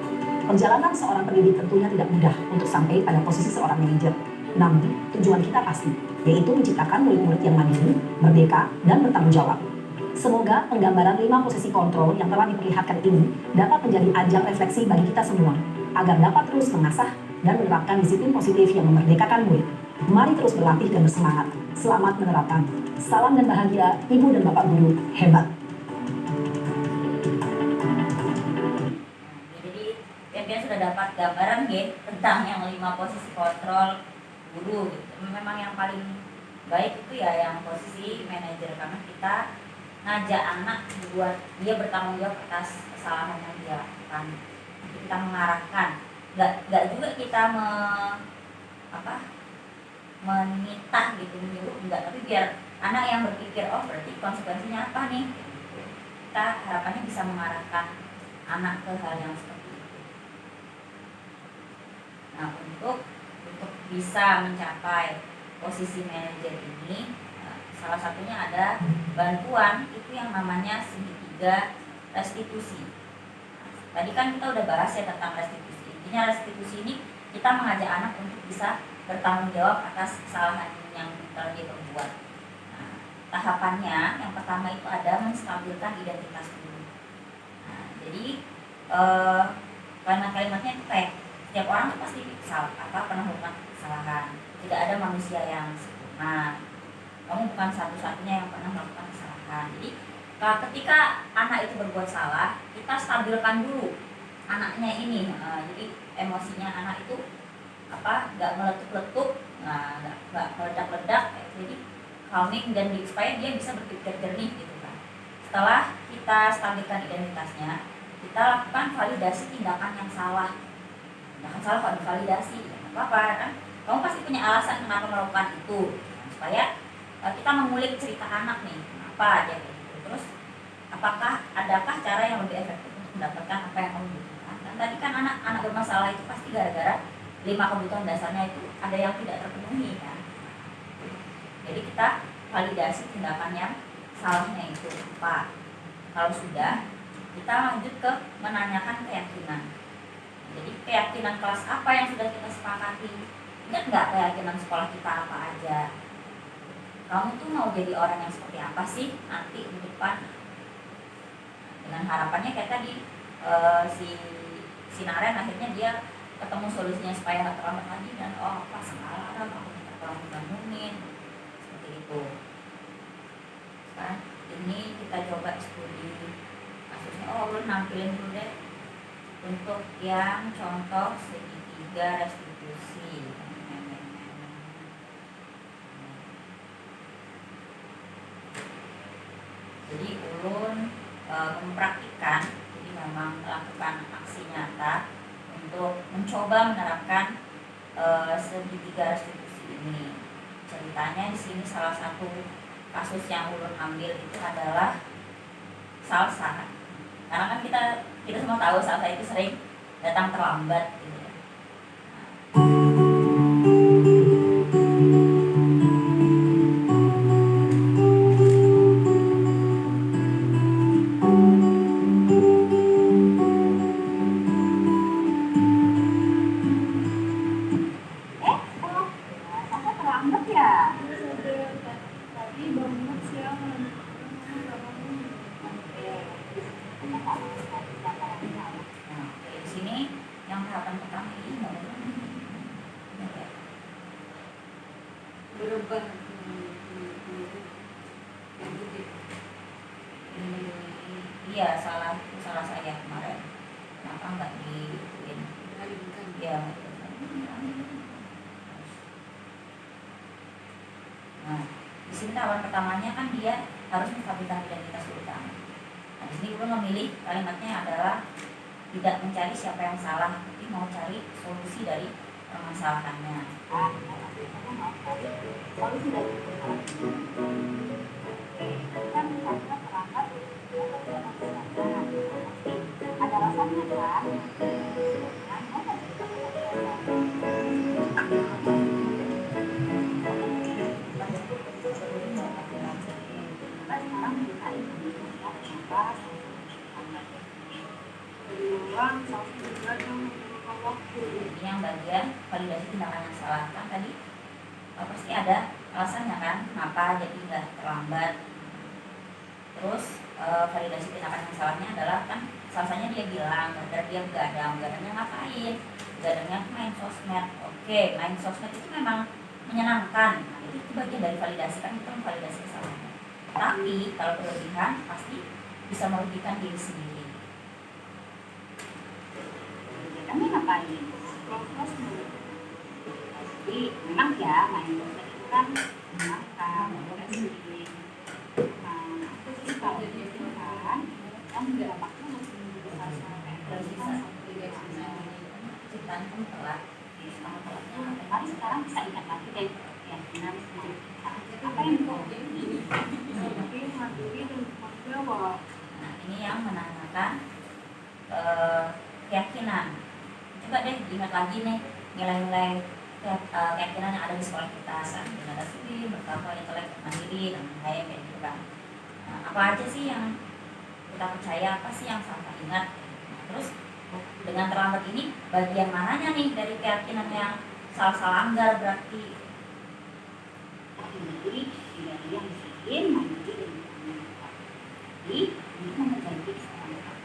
Perjalanan seorang pendidik tentunya tidak mudah untuk sampai pada posisi seorang manajer. Namun, tujuan kita pasti, yaitu menciptakan murid-murid yang mandiri, merdeka, dan bertanggung jawab. Semoga penggambaran 5 posisi kontrol yang telah diperlihatkan ini dapat menjadi ajang refleksi bagi kita semua, agar dapat terus mengasah dan menerapkan disiplin positif yang memerdekakan murid. Mari terus berlatih dan bersemangat. Selamat menerapkan. Salam dan bahagia, Ibu dan Bapak guru hebat. Jadi kalian sudah dapat gambaran ya tentang yang 5 posisi kontrol guru gitu. Memang yang paling baik itu ya yang posisi manajer, karena kita ngajak anak buat dia bertanggung jawab atas kesalahan yang dia lakukan. Kita mengarahkan, nggak juga kita menitah gitu, menyuruh, enggak, tapi biar anak yang berpikir, oh berarti konsekuensinya apa nih. Kita harapannya bisa mengarahkan anak ke hal yang seperti itu. Nah, untuk bisa mencapai posisi manajer ini, salah satunya ada bantuan itu yang namanya segitiga restitusi. Tadi kan kita udah bahas ya tentang restitusi. Intinya restitusi ini kita mengajak anak untuk bisa bertanggung jawab atas kesalahan yang telah dia perbuat. Nah, tahapannya yang pertama itu ada menstabilkan identitas dulu. Nah, jadi kalimat-kalimatnya itu kayak setiap orang tuh pasti pernah melakukan kesalahan. Tidak ada manusia yang sempurna. Kamu bukan satu-satunya yang pernah melakukan kesalahan. Jadi ketika anak itu berbuat salah, kita stabilkan dulu anaknya ini. Jadi emosinya anak itu nggak meletup-letup, nggak meledak-ledak. Jadi calming dan supaya dia bisa berpikir jernih gitu kan. Setelah kita stabilkan identitasnya, kita lakukan validasi tindakan yang salah. Tindakan salah kalau divalidasi, apa-apa kan? Kamu pasti punya alasan kenapa melakukan itu, supaya kita mengulik cerita anak nih, apa aja gitu. Terus adakah cara yang lebih efektif untuk mendapatkan apa yang kamu butuhkan? Dan tadi kan anak bermasalah itu pasti gara-gara 5 kebutuhan dasarnya itu ada yang tidak terpenuhi kan. Jadi kita validasi tindakan yang salahnya itu apa. Kalau sudah, kita lanjut ke menanyakan keyakinan. Jadi keyakinan kelas apa yang sudah kita sepakati? Ingat nggak keyakinan sekolah kita apa aja? Kamu tuh mau jadi orang yang seperti apa sih nanti di depan? Dengan harapannya kayak tadi si Naren akhirnya dia ketemu solusinya supaya nggak terlambat lagi dan pas salah aku minta tolong bangunin seperti itu. Sekarang ini kita coba studi kasusnya. Lu nampilin dulu deh untuk yang contoh segitiga restitusi. Jadi ulun mempraktikkan, jadi memang melakukan aksi nyata untuk mencoba menerapkan segitiga restitusi ini. Ceritanya di sini salah satu kasus yang ulun ambil itu adalah Salsa. Karena kan kita semua tahu Salsa itu sering datang terlambat gitu ya. Berubah. Iya, salah saya kemarin. Kenapa nggak diin? Ya. Nah, di sini tawaran pertamanya kan dia harus menstabilkan identitas utama. Nah, di sini gue memilih kalimatnya adalah tidak mencari siapa yang salah, tapi mau cari solusi dari permasalahannya. Solusi dari ada alasannya kan? Ini yang bagian validasi tindakan yang salah kan tadi pasti ada alasannya kan kenapa jadi nggak terlambat. Terus validasi tindakan yang salahnya adalah kan salahnya dia bilang dan dia begadangnya ngapain? Begadangnya main sosmed. Oke, main sosmed itu memang menyenangkan. Nah, itu bagian dari validasi kan, itu validasi kesalahan. Tapi kalau berlebihan pasti bisa merugikan diri sendiri. Kami ngapain? Proses jadi memang ya main sosmed itu kan menyenangkan, sendiri. Nah, itu kalau gitu kan, yang dampaknya masih besar Ciptaan kamu telat. Kamu telatnya mari sekarang bisa ingat lagi deh keyakinan apa yang Nah, ini yang menanyakan keyakinan. Coba deh lihat lagi nih nilai-nilai keyakinan yang ada di sekolah kita kan, benar sih, bertambah intelek, mandiri, dan lain-lain kayak gitu kan. Nah, apa aja sih yang kita percaya, apa sih yang sampai ingat? Nah, terus dengan terlambat ini bagian mananya nih dari keyakinan yang salah anggar berarti? mandiri tidak yang miskin, mandiri dan jadi untuk memperbaiki kesalahan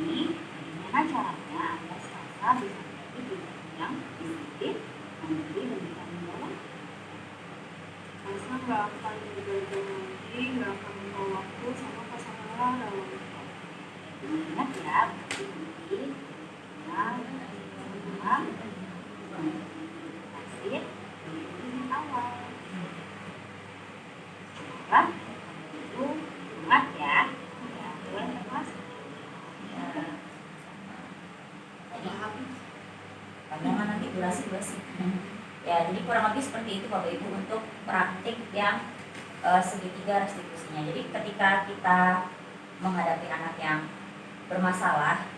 ini, bagaimana caranya agar Salsa bisa menjadi pribadi yang disiplin, mandiri dan bertanggung jawab? Salsa nggak akan bergagal lagi, nggak akan membawa waktu sama pasangan dalam hidup. Ingat ya, mandiri, tenang, kasih, ini awal. Sekarang itu ingat ya, boleh lepas. Bagaimana nanti durasi. Ya, jadi kurang lebih seperti itu Bapak Ibu untuk praktik yang segitiga restitusinya. Jadi ketika kita menghadapi anak yang bermasalah,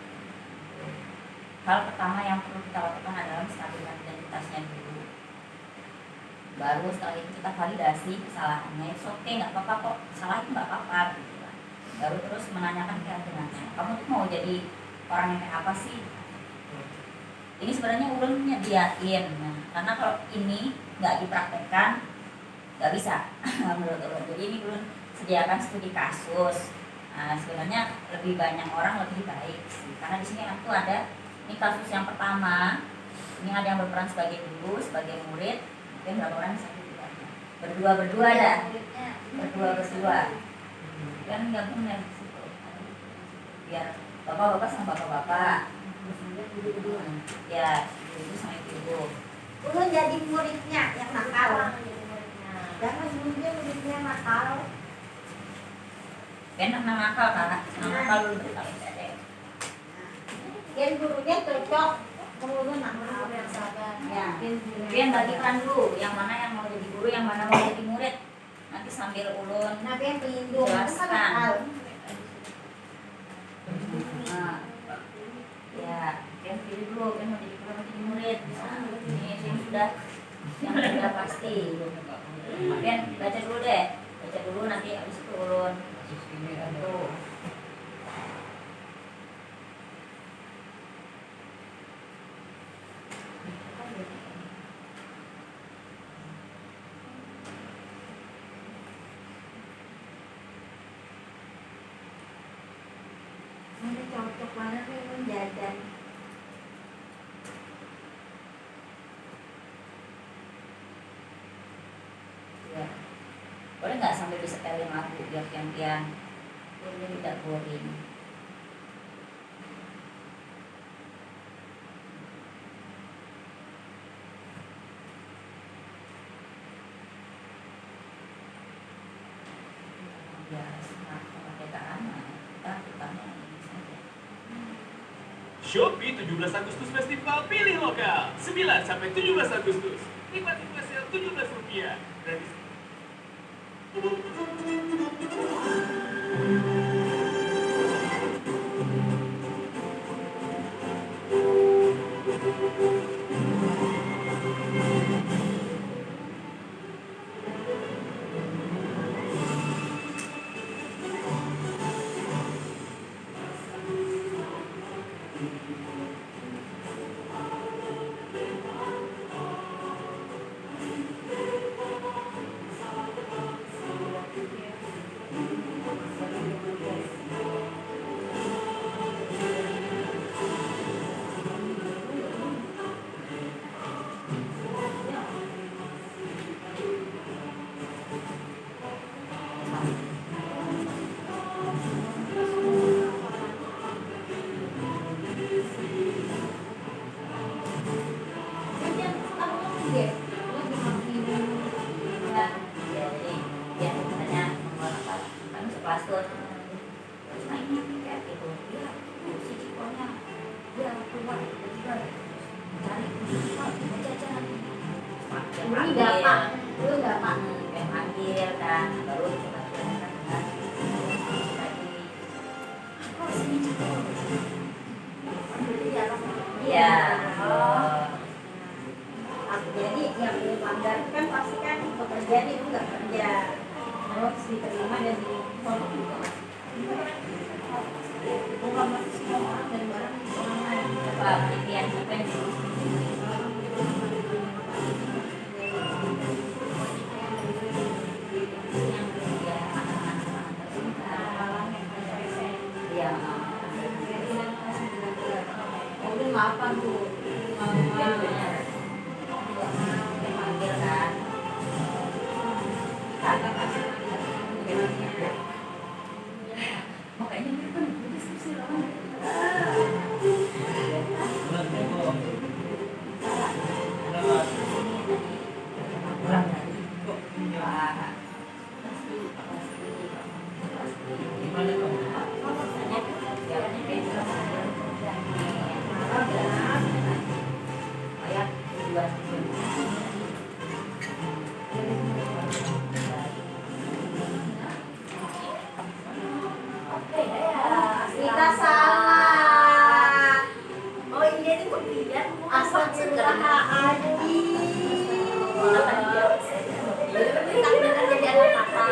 hal pertama yang perlu kita lakukan adalah menstabilkan identitasnya dulu. Baru setelah itu kita validasi kesalahannya. It's okay, nggak apa-apa kok, salah itu nggak apa-apa gitu kan. Baru terus menanyakan keyakinannya, kamu tuh mau jadi orang yang kayak apa sih? Ini sebenarnya ulun nyediain, nah, karena kalau ini nggak dipraktekkan nggak bisa menurut ulun. Jadi ini ulun sediakan studi kasus. Nah, sebenarnya lebih banyak orang lebih baik sih, karena di sini aku ada ini kasus yang pertama. Ini ada yang berperan sebagai guru, sebagai murid, mungkin berapa orang satu berdua dah, berdua kan gabung ya situ. Biar bapak-bapak sama bapak-bapak, ya ibu sama ibu. Ulun jadi muridnya yang nakal. Jangan sebelumnya muridnya nakal. Enak nakal kak, nakal dulu berkali saja. Yang gurunya cocok, guru nakal yang sabar. Ya, Pian bagikan dulu yang mana yang mau jadi guru, yang mana mau jadi murid. Nanti sambil ulun Nabi yang pelindung, itu kan jelaskan. nakal. Nah, ya, Pian pilih dulu, Pian mau jadi guru, mau jadi murid. Nah, ini sudah yang sudah pasti. Pian baca dulu deh, baca dulu nanti habis itu ulun. Tuh. Ini cocok banget nih menjajan. Ya. Boleh nggak sambil disetelin lagu biar Pian tidak boring. Ya, semangat kemerdekaan kita utama ini saja. Shopee 17 Agustus Festival Pilih Lokal 9 sampai 17 Agustus. Nikmati flash sale Rp17 gratis. Ini dapat, itu dapat. Yang manggil dan baru kita jalankan dengan tadi. Oh, sini cukup. Iya. Jadi yang dilanggar itu kan pasti kan pekerjaan itu nggak kerja, terus diterima dan ditolak juga. Bukan masih semua orang dan barang di orang lain. Apa penelitian siapa yang Apa tuh? panggil kan? Makanya ini kan diskusi lawan. Pulang tadi. Wah, pasti. Gimana dong? Jalannya beda.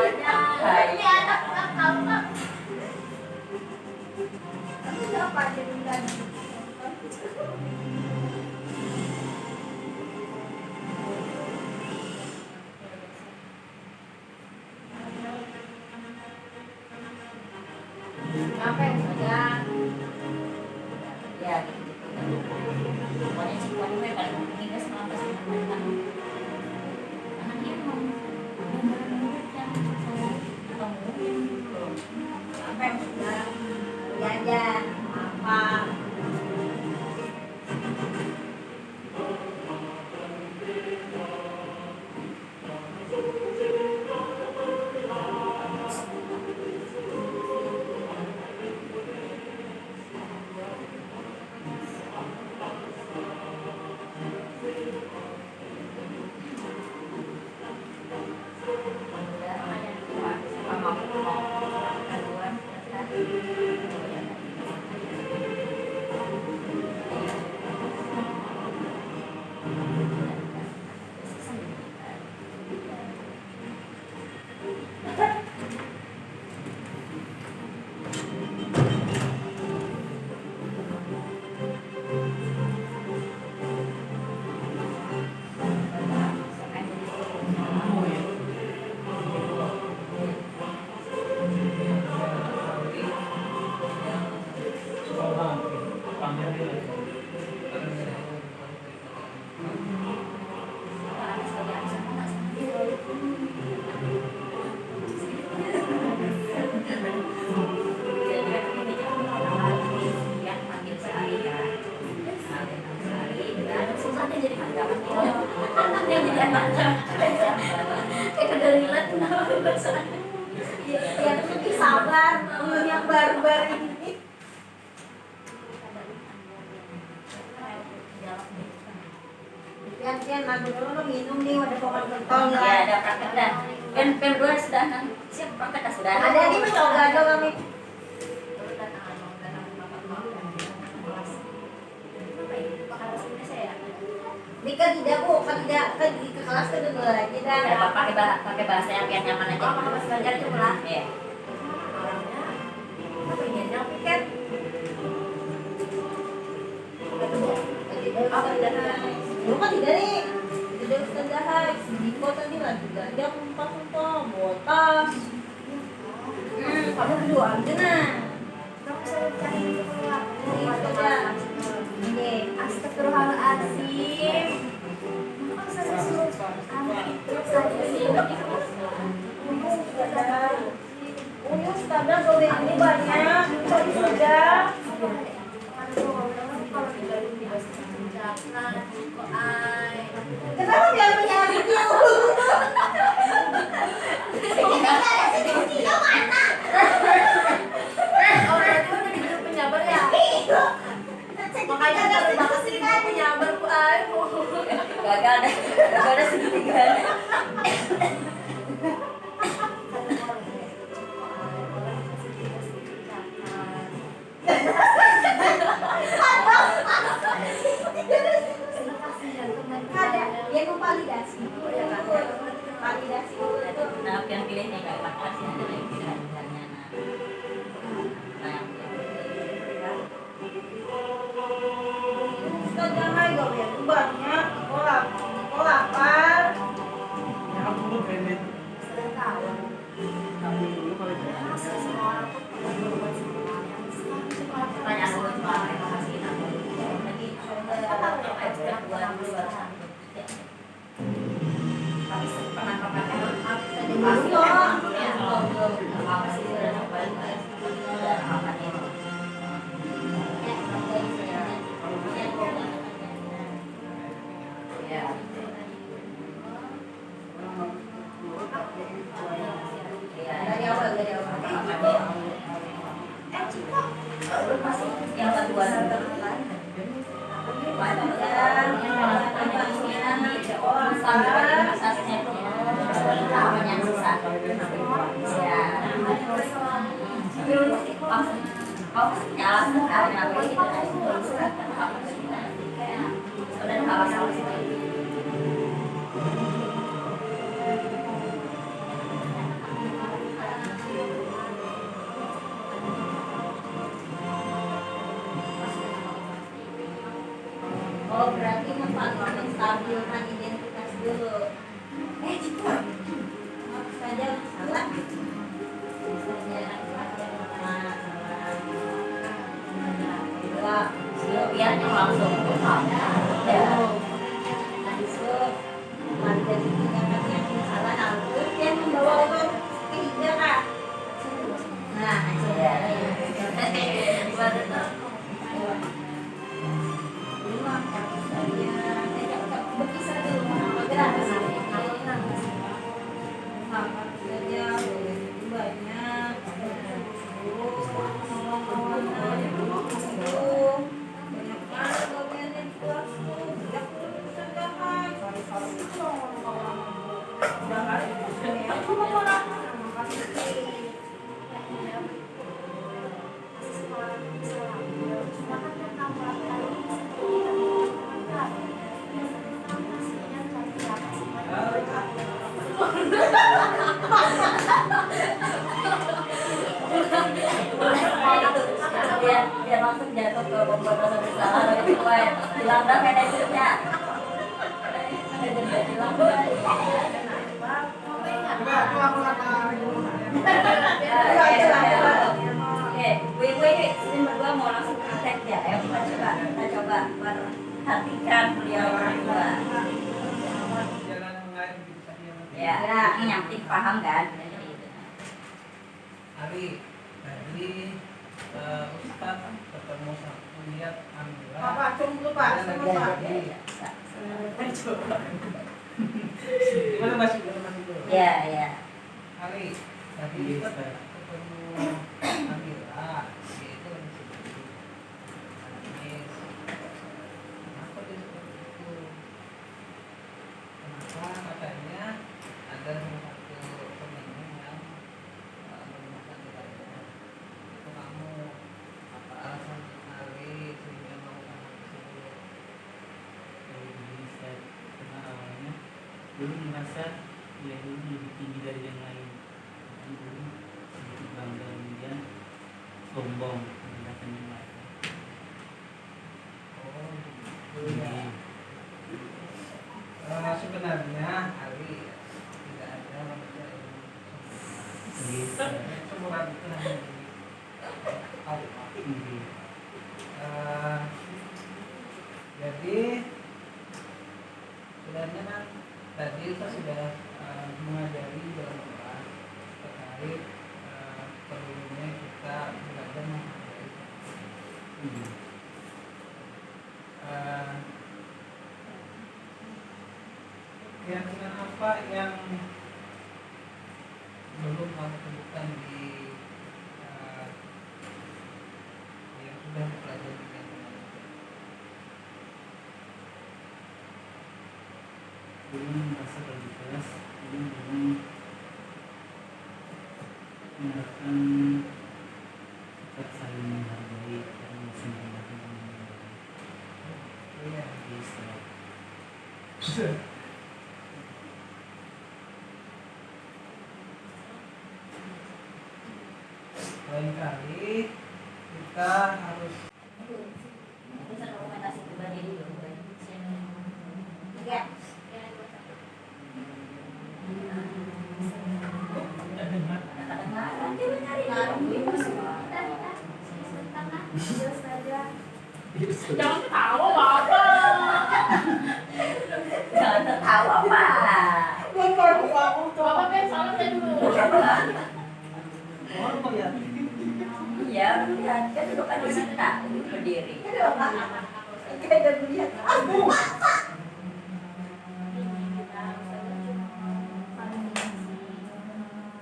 soalnya ini anak nakal Kak. Tapi kenapa jadi bilang apa yang sudah Ya gitu. Pokoknya si Tuan gue paling penting sama pas dengan anaknya mau apa yang sudah jajan apa ya lebih sabar yang barbar ini Kian lagu dulu lo minum nih ada pohon kentang Ya ada praktek dah. Pen dua sudah kan? Siap praktek dah sudah. ada di mana nggak ada kami Dika tidak bu, kan tidak kan di ke kelas kan dulu aja dah. Ya, pakai bahasa yang biar nyaman aja. Oh, pakai bahasa belajar itu lah. Iya. Apa ini yang piket? Apa tidak? Lu kan tidak nih. Tidak Ustazah Hai. Diko tadi lah juga dia sumpah botas. Kamu berdua aja nah. Kamu saya cari keluar. Ini Ustazah. Ini astagfirullahaladzim. Masa saya suruh anak itu saja sih. Ustazah gorengannya banyak. Tadi sudah. Kenapa dia punya video? Ini ada video mana? Oh berarti udah video penyabar ya? Makanya terima kasih kan penyabar ku aku. Gagal ada segitiga. Ada dia mau validasi. Validasi itu. Nah, yang pilih nih kayak makasih ada yang pilihannya. Nah, yang Ustazah Hai gorengan itu banyak. Sekolah apa? Ya aku dulu kredit. Saya tahu. Tapi dulu kalau jadi Semua orang tuh perlu berbuat semuanya. pertanyaan gue cuma makasih aku. Lagi buat luar penangkapan apa sih udah coba udah apa nih ya Dari awal. yang kedua tampilkan identitas dulu. Maaf saja salah. Saja salah. Kedua, Silvianya langsung ke kamu. Ya. habis itu warga ditinggalkan yang salah, lalu dia membawa uang ketiga kak. Nah, Ya. baru tahu. Uang saya berkisar dulu bergerak makan saja banyak Dia langsung jatuh ke pembuatan bersalah itu dilanda manajernya. Manajernya dilanda. Oke, gue sini berdua mau langsung praktek ya. Ayo kita coba perhatikan beliau berdua. Ya, ini yang penting paham kan? Hari tadi Ustaz ketemu sama lihat Amira. Pak, tunggu Pak, sama Pak. Gimana masih dulu? Ya, ya. Hari tadi Ustaz ketemu Amira. Dia itu lagi sedih. Nangis. Kenapa dia seperti itu? Kenapa katanya ada salah satu temannya yang menemukan dekatnya. Itu kamu apa alasan Ari sehingga melakukan hal tersebut? Kalau begini saya kenal awalnya dulu merasa dia dulu lebih tinggi dari yang lain. Jadi dulu sedikit bangga kemudian sombong merendahkan yang lain. Oh, gitu ya. Sebenarnya Ari tidak ada manusia yang Gitu. semurah itu hanya di Allah. Gitu. Jadi sebenarnya kan tadi kita sudah mengajari dalam kelas terkait perlunya kita belajar menghargai. Keyakinan apa yang belum kamu temukan di yang sudah dipelajari dengan teman? Belum merasa kalau di kelas belum menerapkan sifat saling menghargai dan menghormati orang lain. Iya. Bisa. Lain kali kita harus Bisa dokumentasi pribadi dulu. Ya. Jangan ketawa, Bapak. Jangan ketawa, Pak. Bapak kan salah saya dulu. orang melihat Ya, lihat kan duduk kan di sini, Kak. Berdiri. Kayak melihat.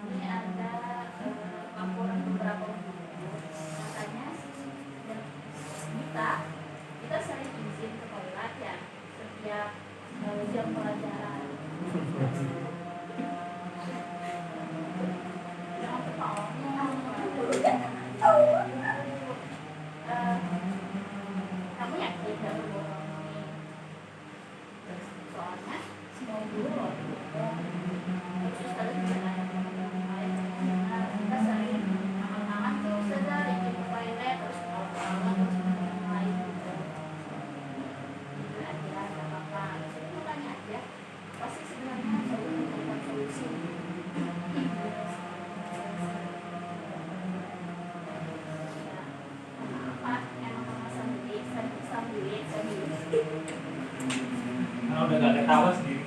Ini ada laporan beberapa katanya kita sering izin ke toilet ya setiap jam pelajaran. Jangan ketawa. Kamu yakin gak berbohong? Agak ketawa sendiri.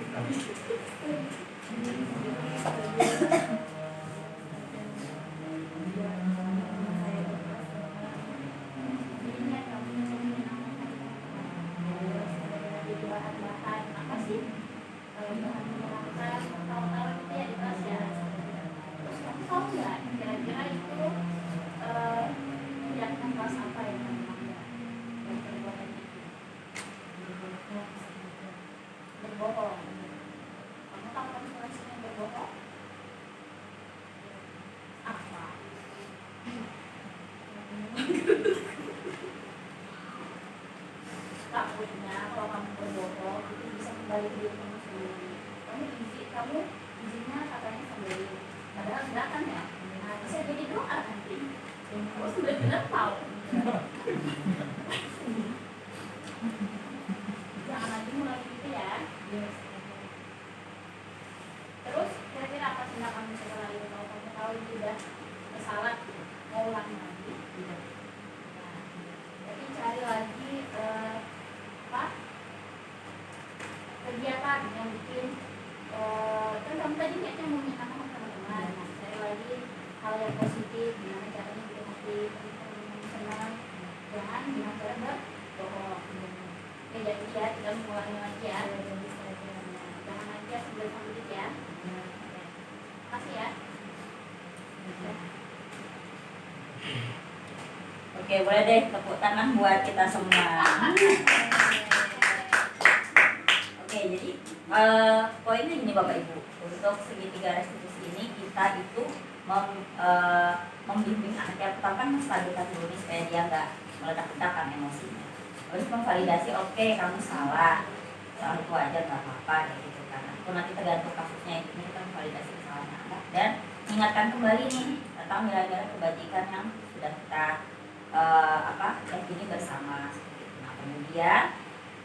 bahan-bahan apa sih bahan menyenangkan tahu-tahu itu ya dibahas ya. Terus kamu tahu nggak kira-kira itu tindakan kelas apa yang kamu melanggar dari perbuatan itu? Berbohong. Kamu tahu konsekuensinya berbohong? Apa? Takutnya kalau kamu berbohong itu bisa kembali ke diri kamu sendiri. Kamu izinnya katanya sendiri, padahal enggak kan ya? Nah, bisa jadi doa nanti. Kamu sudah benar tahu. Jangan lagi mulai gitu ya. Terus kira-kira apa tindakan kamu setelah itu kalau kamu tahu itu udah salah, mau ulang lagi? Nah, jadi cari lagi apa kegiatan yang bikin kan kamu tadi niatnya mau minta sama teman-teman. Nah, cari lagi hal yang positif, gimana caranya bikin hati teman-teman senang. Jangan dengan cara berbohong. Oke, jadi ya kita mengulangi lagi ya. Jangan lagi ya sebelum sampai ya. Makasih ya. Oke, boleh deh tepuk tangan buat kita semua. Oke, jadi poinnya gini Bapak Ibu, untuk segitiga restitusi ini kita itu membimbing anak yang pertama kan menstabilkan dulu nih supaya dia nggak meledak-ledakan emosinya. Terus memvalidasi, oke kamu salah itu aja nggak apa-apa kayak gitu kan. Itu nanti tergantung kasusnya, ini kita memvalidasi kesalahan anak dan ingatkan kembali nih tentang nilai-nilai kebajikan yang sudah kita yakini bersama. Nah, kemudian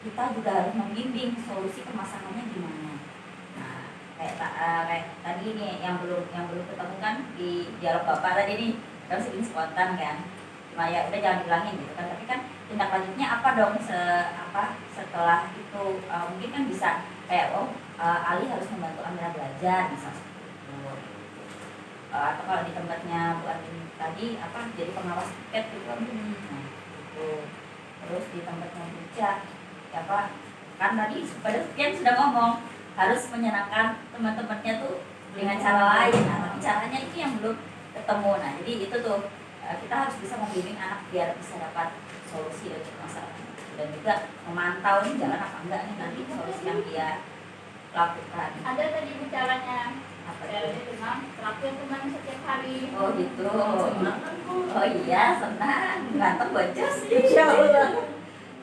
kita juga harus membimbing solusi permasalahannya gimana. Nah, kayak tadi nih yang belum ketemu kan di dialog Bapak tadi nih, terus ini spontan kan. Cuma ya udah jangan dilangin gitu kan. Tapi kan tindak lanjutnya apa dong setelah itu mungkin kan bisa kayak Ali harus membantu Amira belajar bisa seperti itu. Atau kalau di tempatnya Bu Andin tadi jadi pengawas tiket gitu. Nah, itu. Terus di tempatnya Buca kan tadi pada sekian sudah ngomong harus menyenangkan teman-temannya tuh dengan cara lain. Nah, tapi caranya itu yang belum ketemu. Nah, jadi itu tuh kita harus bisa membimbing anak biar bisa dapat solusi dari masalah dan juga memantau nih jalan apa enggak nih nanti solusi yang dia lakukan. Ada tadi bicaranya Apa dari itu? teman terakhir teman setiap hari. Oh gitu. Oh iya, senang. Ganteng bocos. Insyaallah.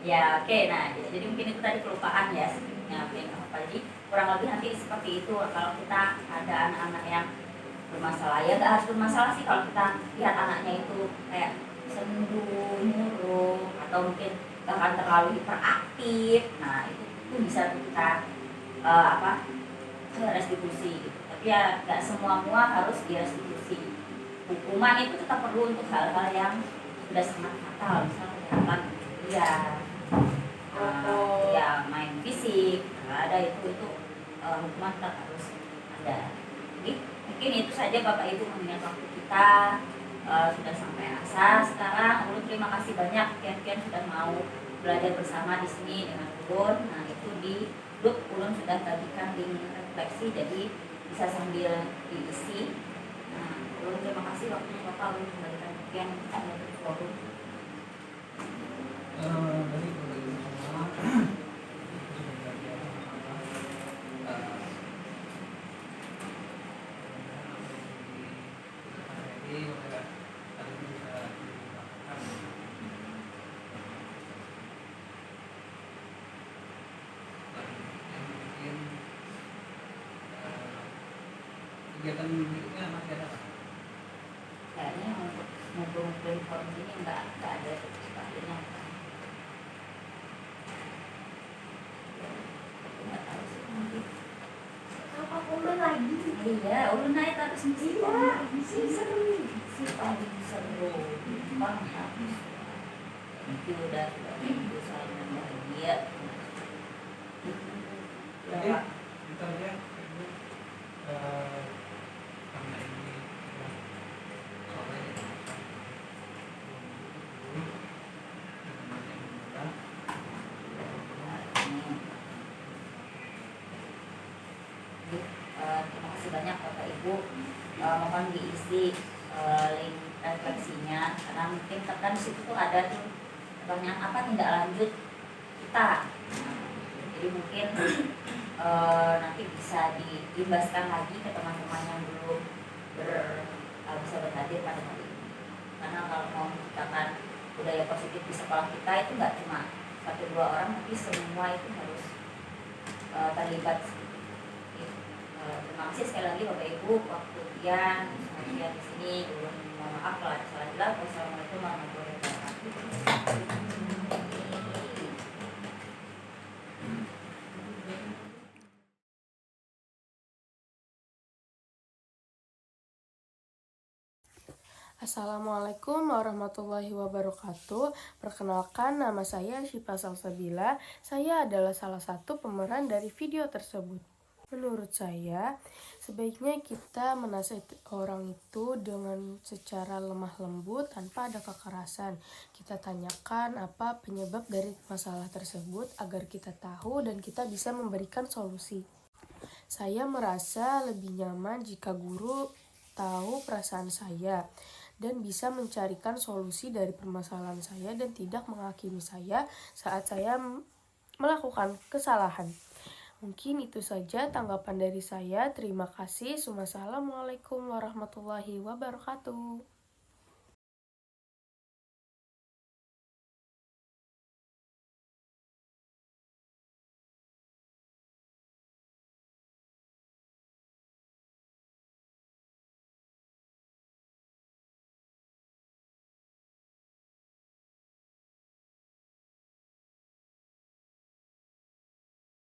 Ya oke, nah jadi mungkin itu tadi kelupaan ya sebenarnya apa. Jadi kurang lebih nanti seperti itu kalau kita ada anak-anak yang bermasalah. Ya gak harus bermasalah sih kalau kita lihat anaknya itu kayak sendu, murung atau mungkin bahkan terlalu hiperaktif. Nah itu bisa kita restitusi gitu. Tapi ya gak semua harus direstitusi. Hukuman itu tetap perlu untuk hal-hal yang sudah sangat fatal, misalnya kejahatan ya main fisik, ada itu hukuman tetap harus ada. Jadi mungkin itu saja Bapak Ibu mengingat waktu kita sudah sampai asar sekarang. Ulun terima kasih banyak pian sudah mau belajar bersama di sini dengan Ulun. Nah itu di grup Ulun sudah bagikan link refleksi jadi bisa sambil diisi. Nah Ulun terima kasih waktunya Bapak. Ulun kembalikan pian sambil berforum. Dari berbagai semua sudah belajar sama-sama. Jadi tadi bisa dilakukan yang bikin kegiatan berikutnya masih ada. Kayaknya untuk ngumpul-ngumpulin forum ini nggak ada sebagainya. Nggak tahu sih nanti. Apa ulun lagi? Iya, ulun naik atas sih seru. Si paling seru. Habis. Nanti udah minggu saling bahagia. jadi itu aja Ibu, karena ini soalnya Terima kasih banyak Bapak Ibu. Mohon diisi link refleksinya karena mungkin kan di situ tuh ada tuh pertanyaan apa tindak lanjut kita. Jadi mungkin nanti bisa diimbaskan lagi ke teman-teman yang belum bisa berhadir pada hari ini. Karena kalau mau menciptakan budaya positif di sekolah kita itu nggak cuma 1-2 orang, tapi semua itu harus terlibat. Terima kasih sekali lagi Bapak Ibu, waktu sekian di sini. Mohon maaf kalau ada salah. Wassalamualaikum warahmatullahi wabarakatuh. Assalamualaikum warahmatullahi wabarakatuh. Perkenalkan, nama saya Syifa Salsabila. Saya adalah salah satu pemeran dari video tersebut. Menurut saya, sebaiknya kita menasihati orang itu dengan secara lemah lembut tanpa ada kekerasan. Kita tanyakan apa penyebab dari masalah tersebut agar kita tahu dan kita bisa memberikan solusi. Saya merasa lebih nyaman jika guru tahu perasaan saya dan bisa mencarikan solusi dari permasalahan saya dan tidak menghakimi saya saat saya melakukan kesalahan. Mungkin itu saja tanggapan dari saya. Terima kasih. Wassalamualaikum warahmatullahi wabarakatuh.